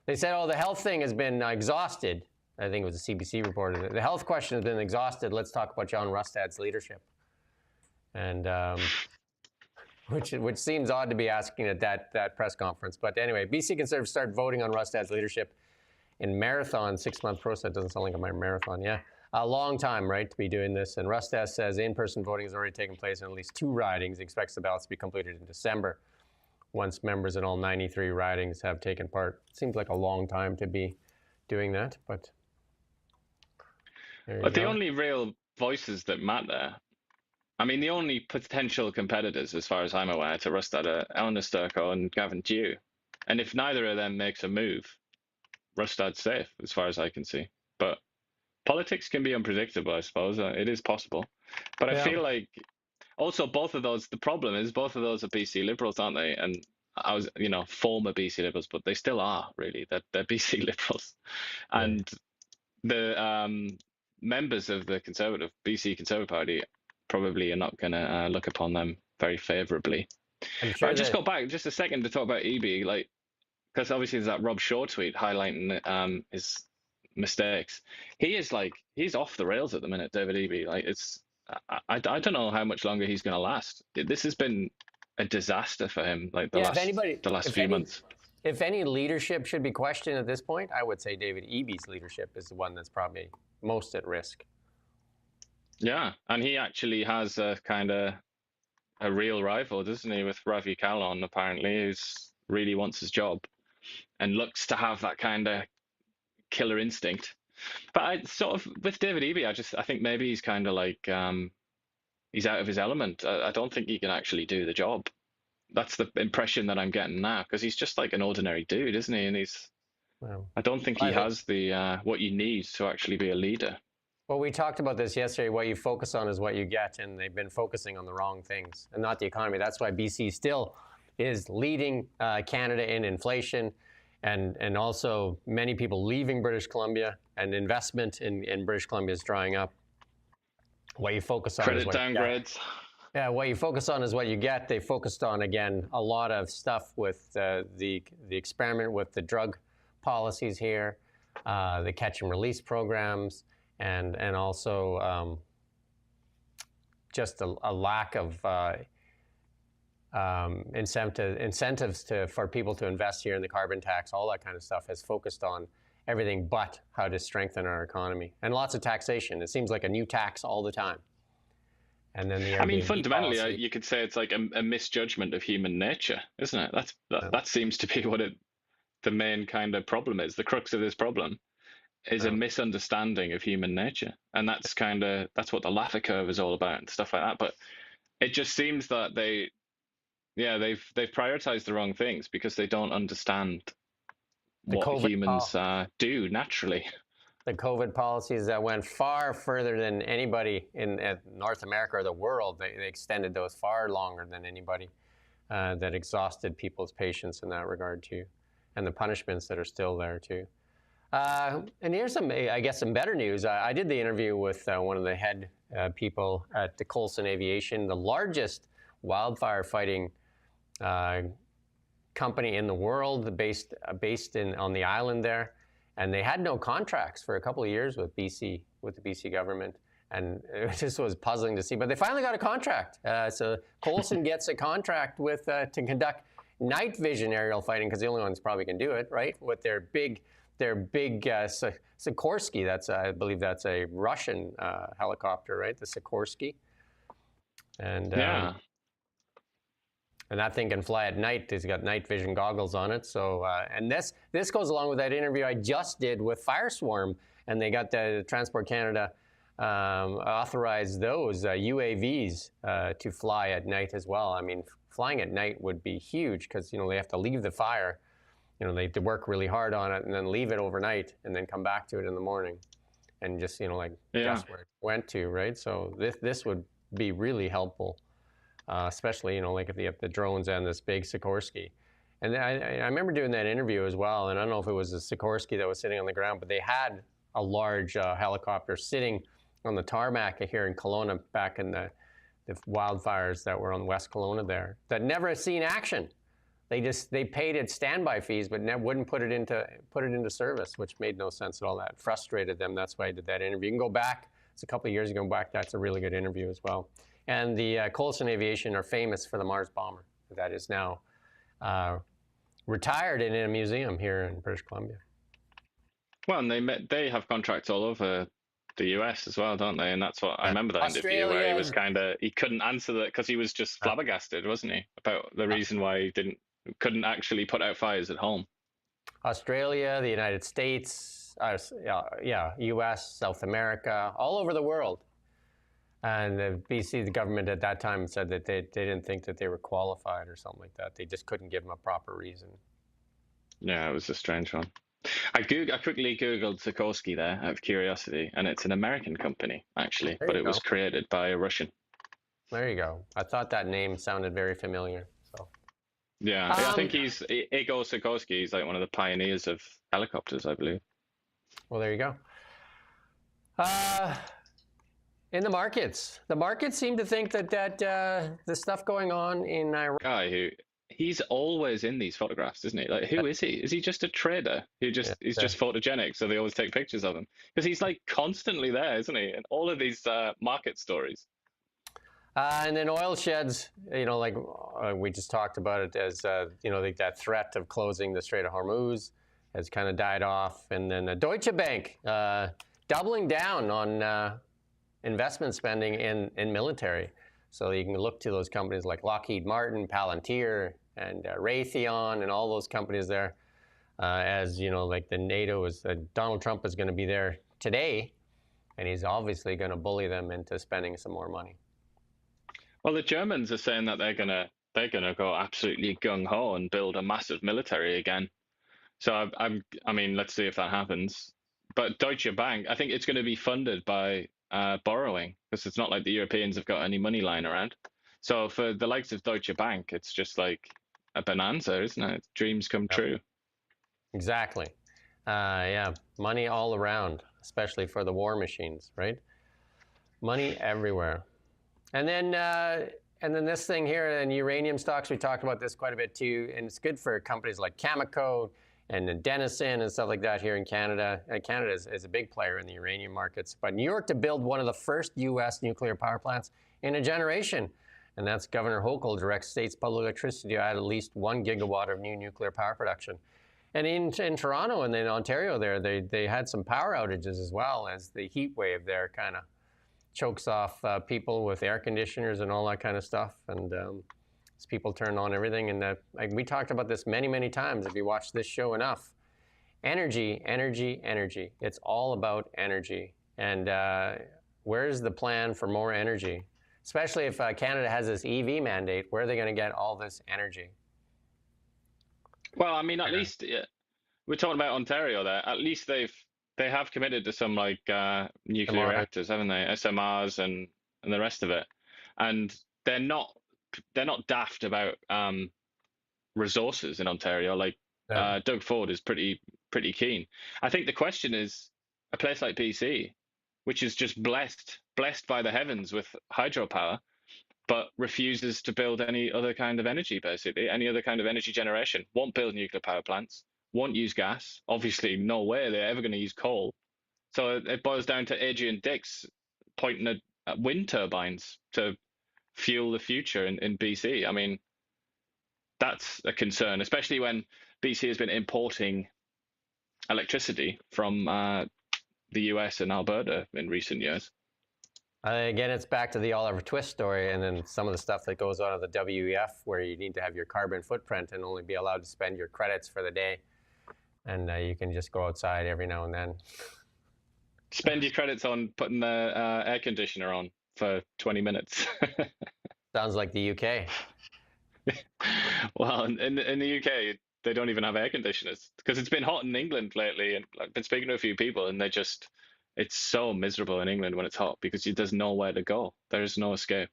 they said, the health thing has been exhausted. I think it was a CBC reporter. The health question has been exhausted. Let's talk about John Rustad's leadership. And which seems odd to be asking at that press conference. But anyway, BC Conservatives started voting on Rustad's leadership in marathon, 6-month process, doesn't sound like a marathon, yeah. A long time, right, to be doing this. And Rustest says in-person voting has already taken place in at least 2 ridings. He expects the ballots to be completed in December, once members in all 93 ridings have taken part. Seems like a long time to be doing that, but there you But the go. only real voices that matter, I mean, the only potential competitors, as far as I'm aware, to Rustad are Eleanor Sturko and Gavin Dew. And if neither of them makes a move, Rustad's safe, as far as I can see. But politics can be unpredictable, I suppose. It is possible. But I feel like also both of those, the problem is both of those are BC Liberals, aren't they? And I was, you know, former BC Liberals, but they still are, really. They're BC Liberals. And the members of the BC Conservative Party probably are not going to look upon them very favourably. I'm But sure I'll just go back just a second to talk about EB, like, because obviously there's that Rob Shaw tweet highlighting his mistakes. He's off the rails at the minute, David Eby. Like, I don't know how much longer he's going to last. This has been a disaster for him, like the last few months. If any leadership should be questioned at this point, I would say David Eby's leadership is the one that's probably most at risk. Yeah, and he actually has a kind of a real rival, doesn't he, with Ravi Kahlon, apparently, who's really wants his job and looks to have that kind of killer instinct. But I sort of, with David Eby, I think maybe he's kind of like, he's out of his element. I don't think he can actually do the job. That's the impression that I'm getting now, because he's just like an ordinary dude, isn't he? And I don't think he has the what you need to actually be a leader. Well, we talked about this yesterday. What you focus on is what you get, and they've been focusing on the wrong things and not the economy. That's why BC still is leading Canada in inflation, and also many people leaving British Columbia, and investment in British Columbia is drying up. What you focus on is what downgrades. Yeah, what you focus on is what you get. They focused on, again, a lot of stuff with the experiment with the drug policies here, the catch and release programs, and also just a lack of incentives for people to invest here in the carbon tax. All that kind of stuff has focused on everything but how to strengthen our economy. And lots of taxation. It seems like a new tax all the time. And then the Airbnb fundamentally, policy. you could say it's like a misjudgment of human nature, isn't it? That seems to be what the main kind of problem is. The crux of this problem is a misunderstanding of human nature, and that's what the Laffer curve is all about and stuff like that. But it just seems that they've prioritized the wrong things because they don't understand what humans do naturally. The COVID policies that went far further than anybody in North America or the world, they extended those far longer than anybody, that exhausted people's patience in that regard too, and the punishments that are still there too. And here's some better news. I did the interview with one of the head people at the Coulson Aviation, the largest wildfire fighting company in the world, based on the island there. And they had no contracts for a couple of years with the BC government. And it just was puzzling to see. But they finally got a contract. So Coulson gets a contract with to conduct night vision aerial fighting, because the only ones probably can do it, right? With their big Sikorsky. I believe that's a Russian helicopter, right? The Sikorsky. And and that thing can fly at night. It's got night vision goggles on it. So, and this goes along with that interview I just did with Fireswarm, and they got the Transport Canada authorized those UAVs to fly at night as well. I mean, flying at night would be huge, because they have to leave the fire. They have to work really hard on it and then leave it overnight and then come back to it in the morning, and just guess where it went to, right? So this would be really helpful. Especially, like if you have the drones and this big Sikorsky. And I remember doing that interview as well, and I don't know if it was a Sikorsky that was sitting on the ground, but they had a large helicopter sitting on the tarmac here in Kelowna back in the wildfires that were on West Kelowna there, that never seen action. They paid it standby fees, but wouldn't put it into service, which made no sense at all. That frustrated them. That's why I did that interview. You can go back. It's a couple of years ago back. That's a really good interview as well. And the Coulson Aviation are famous for the Mars bomber that is now retired and in a museum here in British Columbia. Well, and they have contracts all over the US as well, don't they? And that's what I remember that interview where he was he couldn't answer that because he was just flabbergasted, wasn't he, about the reason why he couldn't actually put out fires at home. Australia, the United States, US, South America, all over the world. And the BC, the government at that time said that they didn't think that they were qualified or something like that. They just couldn't give them a proper reason. Yeah, it was a strange one. I quickly Googled Sikorsky there out of curiosity, and it's an American company, actually, but it was created by a Russian. There you go. I thought that name sounded very familiar. So. Yeah, I think he's Igor Sikorsky. He's like one of the pioneers of helicopters, I believe. Well, there you go. In the markets seem to think that the stuff going on in Iran. Guy he's always in these photographs, isn't he? Like, who is he? Is he just a trader who just is just photogenic, so they always take pictures of him? Because he's like constantly there, isn't he? In all of these market stories. And then oil sheds, like we just talked about it as, that threat of closing the Strait of Hormuz has kind of died off. And then Deutsche Bank doubling down on investment spending in military. So you can look to those companies like Lockheed Martin, Palantir, and Raytheon, and all those companies there. As like the NATO is, Donald Trump is going to be there today, and he's obviously going to bully them into spending some more money. Well, the Germans are saying that they're gonna go absolutely gung ho and build a massive military again. So I mean, let's see if that happens. But Deutsche Bank, I think it's going to be funded by borrowing, because it's not like the Europeans have got any money lying around. So for the likes of Deutsche Bank, it's just like a bonanza, isn't it? Dreams come true. Exactly. Yeah, money all around, especially for the war machines, right? Money everywhere. And then this thing here, and uranium stocks, we talked about this quite a bit too, and it's good for companies like Cameco and Denison and stuff like that here in Canada. Canada is a big player in the uranium markets. But New York to build one of the first U.S. nuclear power plants in a generation. And that's Governor Hochul directs states public electricity to add at least 1 gigawatt of new nuclear power production. And in Toronto and in Ontario there, they had some power outages as well, as the heat wave there kind of chokes off people with air conditioners and all that kind of stuff. And as people turn on everything, and we talked about this many, many times if you watch this show enough. Energy, energy, energy. It's all about energy. And where's the plan for more energy? Especially if Canada has this EV mandate, where are they going to get all this energy? Well, I mean, at least we're talking about Ontario there. At least they have committed to some like nuclear reactors, haven't they? SMRs and the rest of it. And they're not daft about resources in Ontario. Like Doug Ford is pretty keen. I think the question is a place like BC, which is just blessed by the heavens with hydropower, but refuses to build any other kind of energy, basically, any other kind of energy generation, won't build nuclear power plants, won't use gas. Obviously, no way they're ever going to use coal. So it boils down to Adrian Dix pointing at wind turbines to fuel the future in BC. I mean, that's a concern, especially when BC has been importing electricity from the US and Alberta in recent years. Again, it's back to the Oliver Twist story, and then some of the stuff that goes on at the WEF, where you need to have your carbon footprint and only be allowed to spend your credits for the day. And you can just go outside every now and then. Spend your credits on putting the air conditioner on for 20 minutes. Sounds like the UK. Well, in the UK, they don't even have air conditioners because it's been hot in England lately. And I've been speaking to a few people, and it's so miserable in England when it's hot because there's nowhere to go. There is no escape.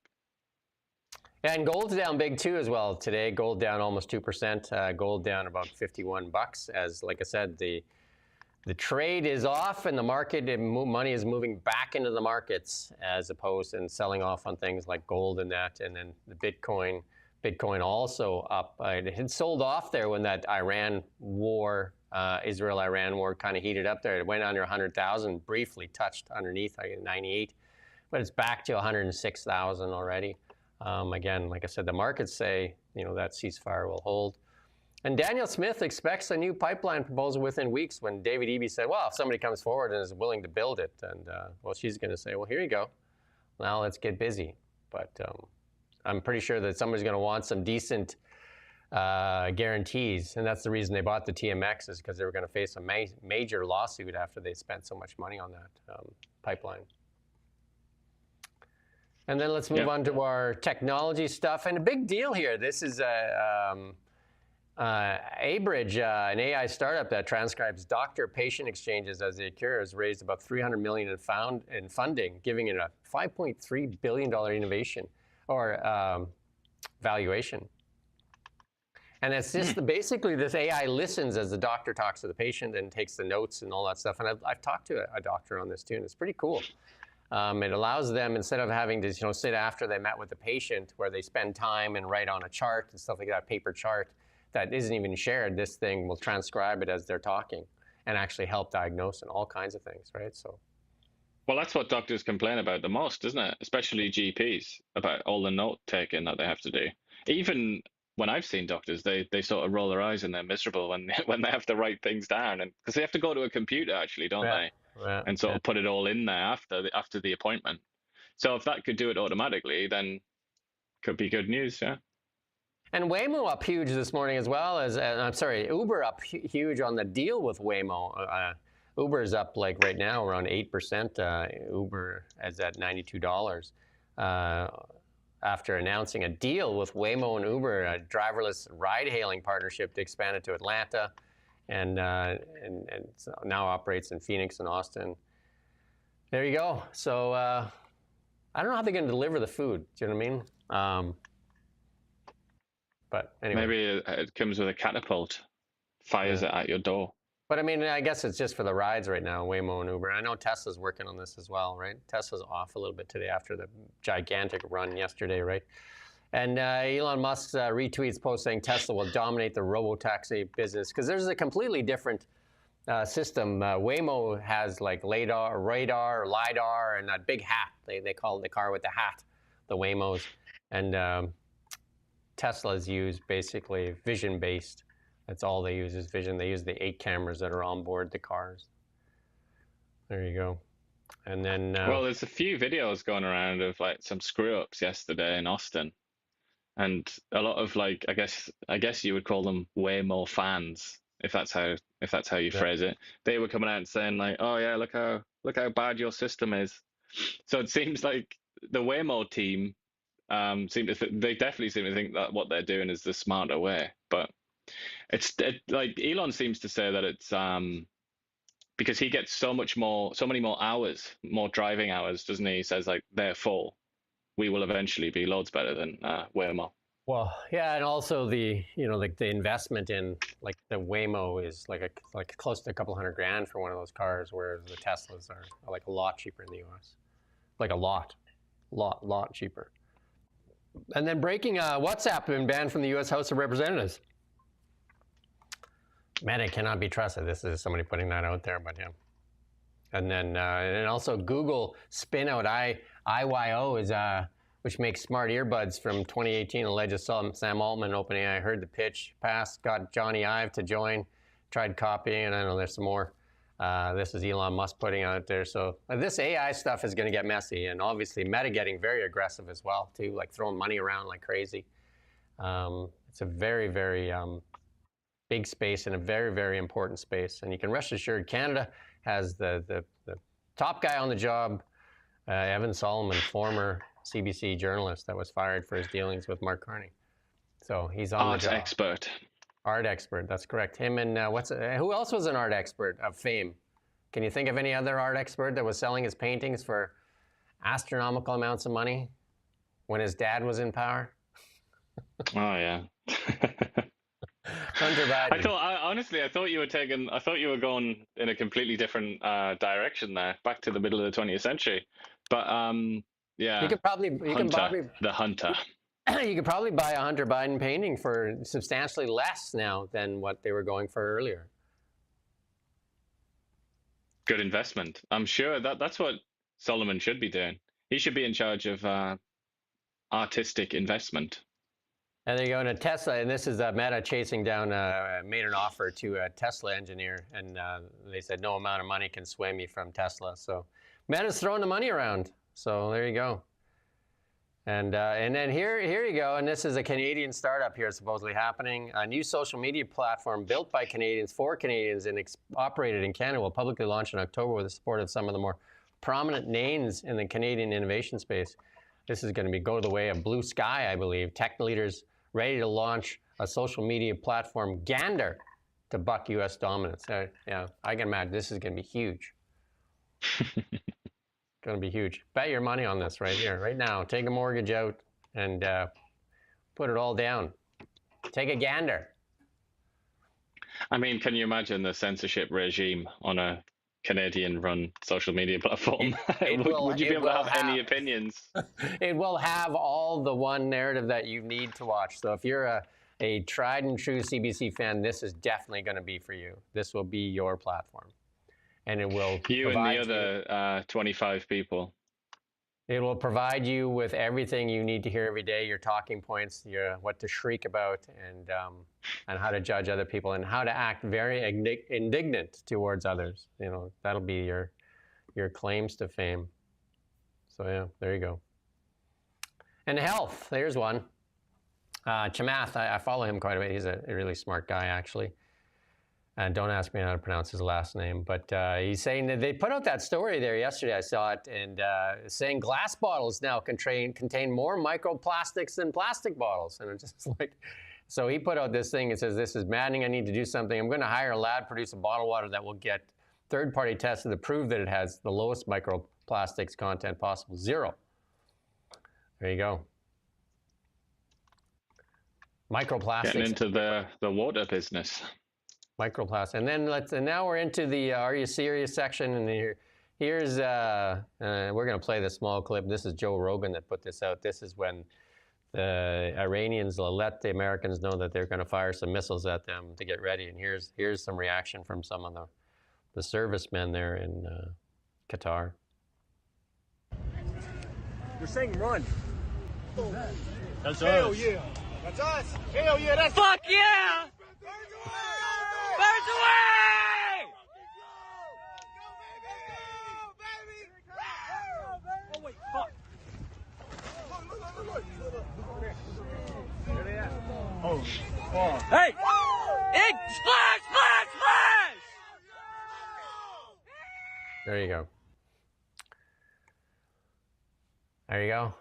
And gold's down big too as well today. Gold down almost 2%. Gold down about $51. As like I said, the trade is off, and the market money is moving back into the markets as opposed to selling off on things like gold and that. And then the Bitcoin also up. It had sold off there when that Iran war. Israel-Iran war kind of heated up there. It went under 100,000, briefly touched underneath 98, but it's back to 106,000 already. Again, like I said, the markets say that ceasefire will hold. And Daniel Smith expects a new pipeline proposal within weeks when David Eby said, well, if somebody comes forward and is willing to build it, and well, she's going to say, well, here you go. Now let's get busy. But I'm pretty sure that somebody's going to want some decent guarantees. And that's the reason they bought the TMX, is because they were going to face a major lawsuit after they spent so much money on that pipeline. And then let's move on to our technology stuff. And a big deal here. This is Abridge, an AI startup that transcribes doctor-patient exchanges as they occur, has raised about $300 million in funding, giving it a $5.3 billion innovation or valuation. And it's just basically this AI listens as the doctor talks to the patient and takes the notes and all that stuff. And I've talked to a doctor on this too, and it's pretty cool. It allows them, instead of having to sit after they met with the patient, where they spend time and write on a chart and stuff like that, paper chart that isn't even shared, this thing will transcribe it as they're talking and actually help diagnose and all kinds of things, right? So, well, that's what doctors complain about the most, isn't it? Especially GPs, about all the note taking that they have to do. Even when I've seen doctors, they sort of roll their eyes and they're miserable when they have to write things down, and because they have to go to a computer actually, don't they? Yeah, and sort of put it all in there after the appointment. So if that could do it automatically, then could be good news, yeah. And Waymo up huge this morning as well as I'm sorry, Uber up huge on the deal with Waymo. Uber's up like right now around 8%. Uber is at $92 after announcing a deal with Waymo and Uber, a driverless ride-hailing partnership to expand it to Atlanta. And now operates in Phoenix and Austin. There you go. So I don't know how they're going to deliver the food. Do you know what I mean? But anyway. Maybe it comes with a catapult, fires it at your door. But I mean, I guess it's just for the rides right now, Waymo and Uber. I know Tesla's working on this as well, right? Tesla's off a little bit today after the gigantic run yesterday, right? And Elon Musk's retweets post saying Tesla will dominate the robo-taxi business, because there's a completely different system. Waymo has like radar, LiDAR, and that big hat. They call the car with the hat, the Waymos. And Tesla's use basically vision-based. That's all they use is vision. They use the 8 cameras that are on board the cars. There you go. And then well, there's a few videos going around of like some screw-ups yesterday in Austin. And a lot of like, I guess you would call them Waymo fans, if that's how you phrase it. They were coming out and saying like, oh yeah, look how bad your system is. So it seems like the Waymo team they definitely seem to think that what they're doing is the smarter way. But like Elon seems to say that it's because he gets so many more hours, more driving hours, doesn't he? He says like, therefore, we will eventually be loads better than Waymo. Well, yeah, and also the the investment in like the Waymo is like close to a couple $100,000 for one of those cars, whereas the Teslas are like a lot cheaper in the U.S. Like a lot cheaper. And then breaking, WhatsApp been banned from the U.S. House of Representatives. Meta cannot be trusted. This is somebody putting that out there, but yeah. And then and also Google spin out IYO is which makes smart earbuds from 2018. Alleges Sam Altman, OpenAI, heard the pitch, passed, got Johnny Ive to join, tried copying, and I know there's some more. This is Elon Musk putting out there. So this AI stuff is going to get messy, and obviously Meta getting very aggressive as well too, like throwing money around like crazy. It's a very, very big space and a very, very important space. And you can rest assured Canada has the top guy on the job, Evan Solomon, former CBC journalist that was fired for his dealings with Mark Carney. So he's on the job. Art expert. Art expert, that's correct. Him and who else was an art expert of fame? Can you think of any other art expert that was selling his paintings for astronomical amounts of money when his dad was in power? Oh yeah. Hunter Biden. I thought you were going in a completely different direction there, back to the middle of the 20th century. But yeah. You could probably the Hunter. You could probably buy a Hunter Biden painting for substantially less now than what they were going for earlier. Good investment. I'm sure that's what Solomon should be doing. He should be in charge of artistic investment. And they're going to Tesla, and this is Meta chasing down, made an offer to a Tesla engineer, and they said no amount of money can sway me from Tesla. So Meta's throwing the money around. So there you go. And then here you go, and this is a Canadian startup here supposedly happening. A new social media platform built by Canadians for Canadians and operated in Canada will publicly launch in October with the support of some of the more prominent names in the Canadian innovation space. This is going to go the way of Blue Sky, I believe. Tech leaders ready to launch a social media platform, Gander, to buck U.S. dominance. Yeah, I can imagine this is going to be huge. Going to be huge. Bet your money on this right here, right now. Take a mortgage out and put it all down. Take a gander. I mean, can you imagine the censorship regime on a Canadian-run social media platform? Would you be able to have any opinions? It will have all the one narrative that you need to watch. So if you're a tried and true CBC fan, this is definitely going to be for you. This will be your platform. And it will you and the other 25 people. It will provide you with everything you need to hear every day, your talking points, what to shriek about, and how to judge other people, and how to act very indignant towards others. You know, that'll be your claims to fame. So yeah, there you go. And health, there's one. Chamath, I follow him quite a bit. He's a really smart guy, actually. And don't ask me how to pronounce his last name, but he's saying that they put out that story there yesterday. I saw it, and saying glass bottles now contain more microplastics than plastic bottles. And it's just like, so he put out this thing. It says, "This is maddening. I need to do something. I'm going to hire a lab produce a bottled water that will get third-party tested to prove that it has the lowest microplastics content possible, 0." There you go. Microplastics. Getting into the water business. Microplastics. And then now we're into the Are You Serious section, and here's we're going to play this small clip. This is Joe Rogan that put this out. This is when the Iranians let the Americans know that they're going to fire some missiles at them to get ready. And here's some reaction from some of the servicemen there in Qatar. We're saying run. That's Hell us. yeah. That's us. Hell yeah. That's fuck yeah. Birds away! Oh wait, fuck. Oh. Hey! Egg! Splash! Splash! Splash! There you go. There you go.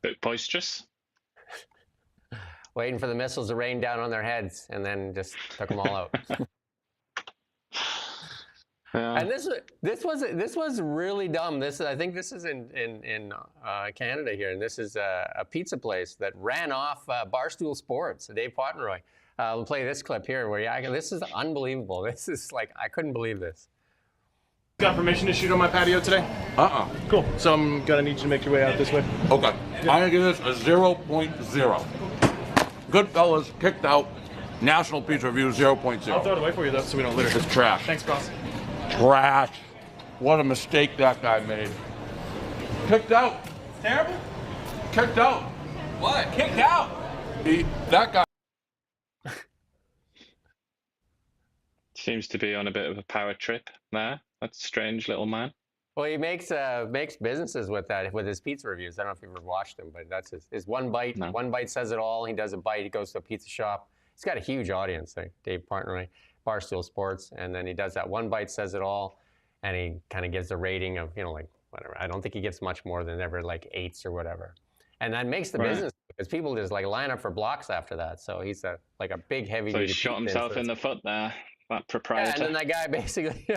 Bit boisterous. Waiting for the missiles to rain down on their heads, and then just took them all out. And this was really dumb. I think this is in Canada here, and this is a pizza place that ran off Barstool Sports. Dave Pottenroy. We'll play this clip here where this is unbelievable. This is like, I couldn't believe this. Got permission to shoot on my patio today? Cool. So I'm gonna need you to make your way out this way. Okay. I'm gonna give this a 0.0. Goodfellas kicked out. National Pizza Review 0.0. I'll throw it away for you though, so we don't litter. It's trash. Thanks, boss. Trash. What a mistake that guy made. Kicked out. Terrible? Kicked out. What? Kicked out? That guy. Seems to be on a bit of a power trip there. That's a strange little man. Well, he makes businesses with that, with his pizza reviews. I don't know if you've ever watched them, but that's his one bite. No. One bite says it all. He does a bite. He goes to a pizza shop. He's got a huge audience, like Dave Partnery, Barstool Sports, and then he does that one bite says it all, and he kind of gives a rating of, like whatever. I don't think he gives much more than ever like 8s or whatever. And that makes the business, because people just like line up for blocks after that. So he's a big heavy. So he shot himself in the foot there. That proprietor. Yeah, and then that guy basically,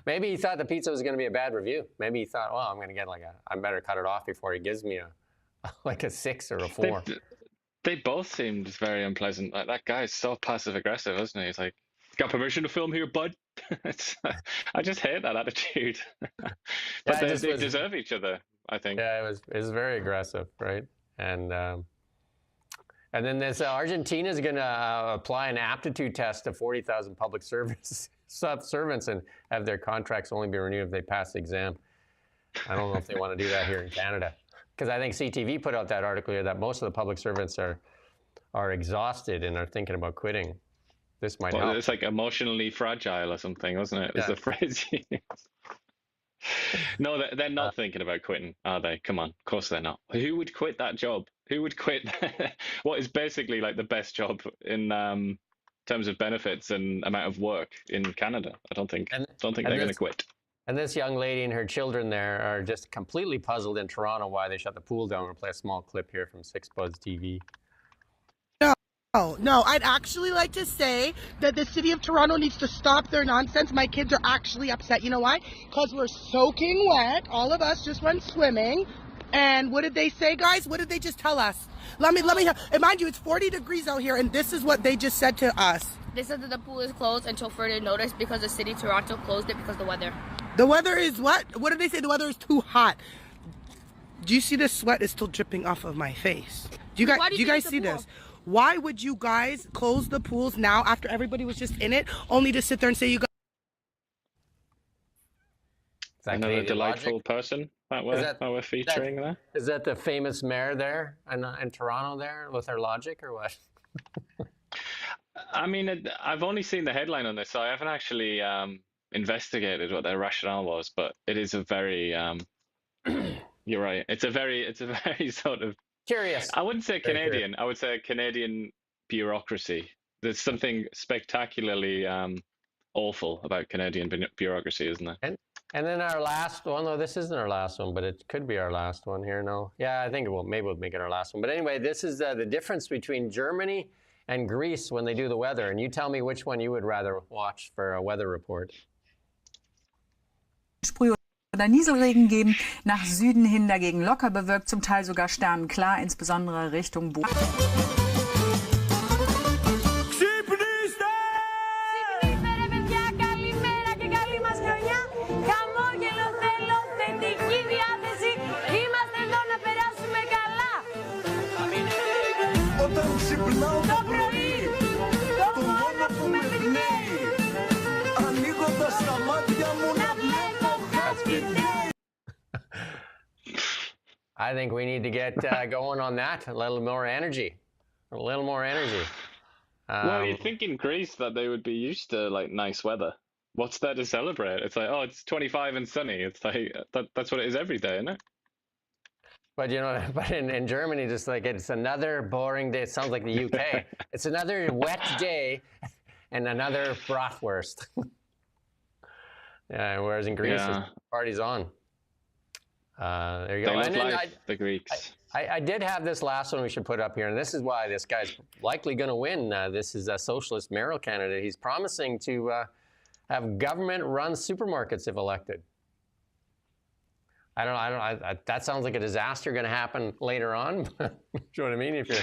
maybe he thought the pizza was going to be a bad review. Maybe he thought, well, I'm going to get I better cut it off before he gives me a 6 or a 4. They both seemed very unpleasant. Like, that guy's so passive aggressive, isn't he? He's like, "Got permission to film here, bud?" I just hate that attitude. But they deserve each other, I think. Yeah, it was very aggressive, right? And then this Argentina's going to apply an aptitude test to 40,000 public servants and have their contracts only be renewed if they pass the exam. I don't know if they want to do that here in Canada, because I think CTV put out that article here that most of the public servants are exhausted and are thinking about quitting, this might help. It's like emotionally fragile or something, wasn't it? It's the phrase. No, they're not thinking about quitting, are they? Come on, of course they're not. Who would quit that job? Who would quit what is basically like the best job in terms of benefits and amount of work in Canada? I don't think they're going to quit. And this young lady and her children there are just completely puzzled in Toronto why they shut the pool down. We'll play a small clip here from 6 Buzz TV. No, I'd actually like to say that the city of Toronto needs to stop their nonsense. My kids are actually upset. You know why? Because we're soaking wet. All of us just went swimming. And what did they say, guys? What did they just tell us? Let me, and mind you, it's 40 degrees out here, and this is what they just said to us. They said that the pool is closed until further notice because the city of Toronto closed it because of the weather. The weather is what? What did they say? The weather is too hot. Do you see the sweat is still dripping off of my face? Do you guys see this? Why would you guys close the pools now after everybody was just in it, only to sit there and say you guys... Another delightful person that we're featuring there? Is that the famous mayor there in Toronto there with her logic or what? I mean, I've only seen the headline on this, so I haven't actually investigated what their rationale was, but it is a very... you're right. It's a very sort of... Curious. I wouldn't say Canadian. I would say Canadian bureaucracy. There's something spectacularly awful about Canadian bureaucracy, isn't there? And then our last one, though this isn't our last one, but it could be our last one here. No, yeah, I think it will. Maybe we'll make it our last one. But anyway, this is the difference between Germany and Greece when they do the weather. And you tell me which one you would rather watch for a weather report. Oder Nieselregen geben, nach Süden hin dagegen locker bewölkt, zum Teil sogar sternenklar, insbesondere Richtung Boden. I think we need to get going on that. A little more energy. Well, you'd think in Greece that they would be used to like nice weather. What's there to celebrate? It's like, oh, it's 25 and sunny. It's like that's what it is every day, isn't it? But you know, but in Germany, just like it's another boring day. It sounds like the UK. It's another wet day and another bratwurst. Yeah, whereas in Greece, party's on. There you go. They love life, the Greeks. I did have this last one we should put up here, and this is why this guy's likely going to win. This is a socialist mayoral candidate. He's promising to have government-run supermarkets if elected. I don't know. That sounds like a disaster going to happen later on. Do you know what I mean? If you're,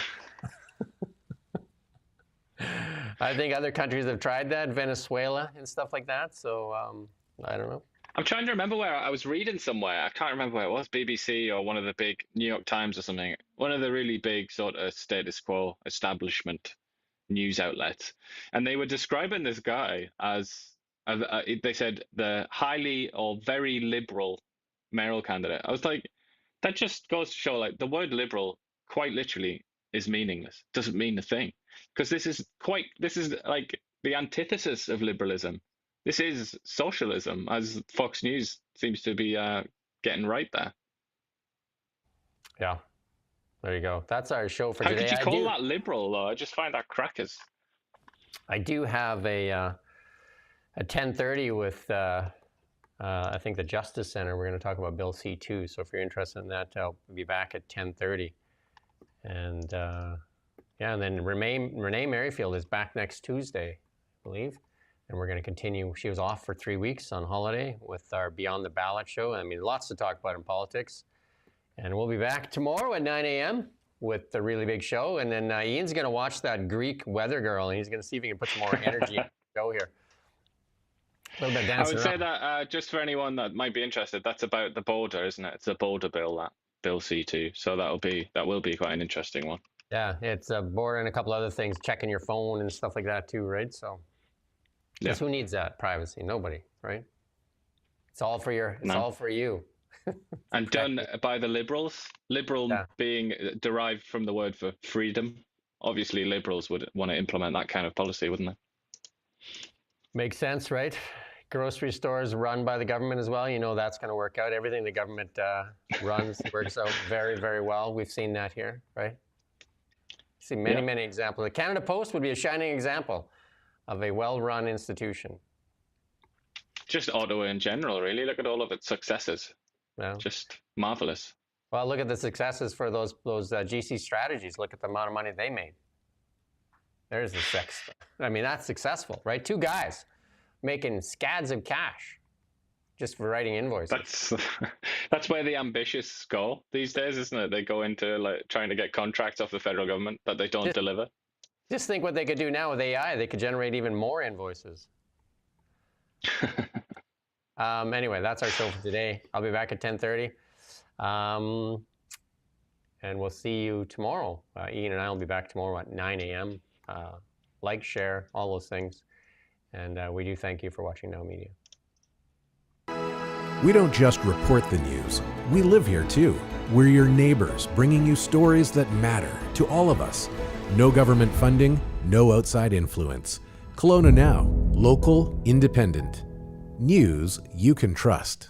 I think other countries have tried that, Venezuela and stuff like that. So I don't know. I'm trying to remember where I was reading somewhere. I can't remember where it was, BBC or one of the big New York Times or something. One of the really big sort of status quo establishment news outlets. And they were describing this guy as, they said, the highly or very liberal mayoral candidate. I was like, that just goes to show like the word liberal quite literally is meaningless. Doesn't mean a thing. Because this is like the antithesis of liberalism. This is socialism, as Fox News seems to be getting right there. Yeah, there you go. That's our show for today. How could you call that liberal, though? I just find that crackers. I do have a 10:30 with, I think, the Justice Center. We're going to talk about Bill C-2. So if you're interested in that, I'll be back at 10:30. And yeah, and then Renee Merrifield is back next Tuesday, I believe. And we're going to continue. She was off for 3 weeks on holiday with our Beyond the Ballot show. I mean, lots to talk about in politics. And we'll be back tomorrow at 9 a.m. with the really big show. And then Ian's going to watch that Greek weather girl, and he's going to see if he can put some more energy in the show here. A little bit dancing I would say that just for anyone that might be interested, that's about the border, isn't it? It's a border bill, that Bill C-2. So that will be quite an interesting one. Yeah, it's a border and a couple other things, checking your phone and stuff like that too, right? So. Because who needs that privacy? Nobody, right? It's all for all for you. And done by the liberals. Liberal being derived from the word for freedom obviously Liberals would want to implement that kind of policy, wouldn't they? Makes sense, right? Grocery stores run by the government as well. You know that's going to work out. Everything the government runs works out very, very well. We've seen that here, right? See many, many examples. The Canada Post would be a shining example of a well-run institution. Just Ottawa in general, really. Look at all of its successes. Yeah. Just marvelous. Well, look at the successes for those GC strategies. Look at the amount of money they made. There's the sex. I mean, that's successful, right? 2 guys making scads of cash just for writing invoices. That's where the ambitious go these days, isn't it? They go into like trying to get contracts off the federal government that they don't deliver. Just think what they could do now with AI. They could generate even more invoices. Anyway, that's our show for today. I'll be back at 10:30. And we'll see you tomorrow. Iain and I will be back tomorrow at 9 a.m. Like, share, all those things. And we do thank you for watching NowMedia. We don't just report the news. We live here too. We're your neighbors, bringing you stories that matter to all of us. No government funding, no outside influence. Kelowna Now, local, independent. News you can trust.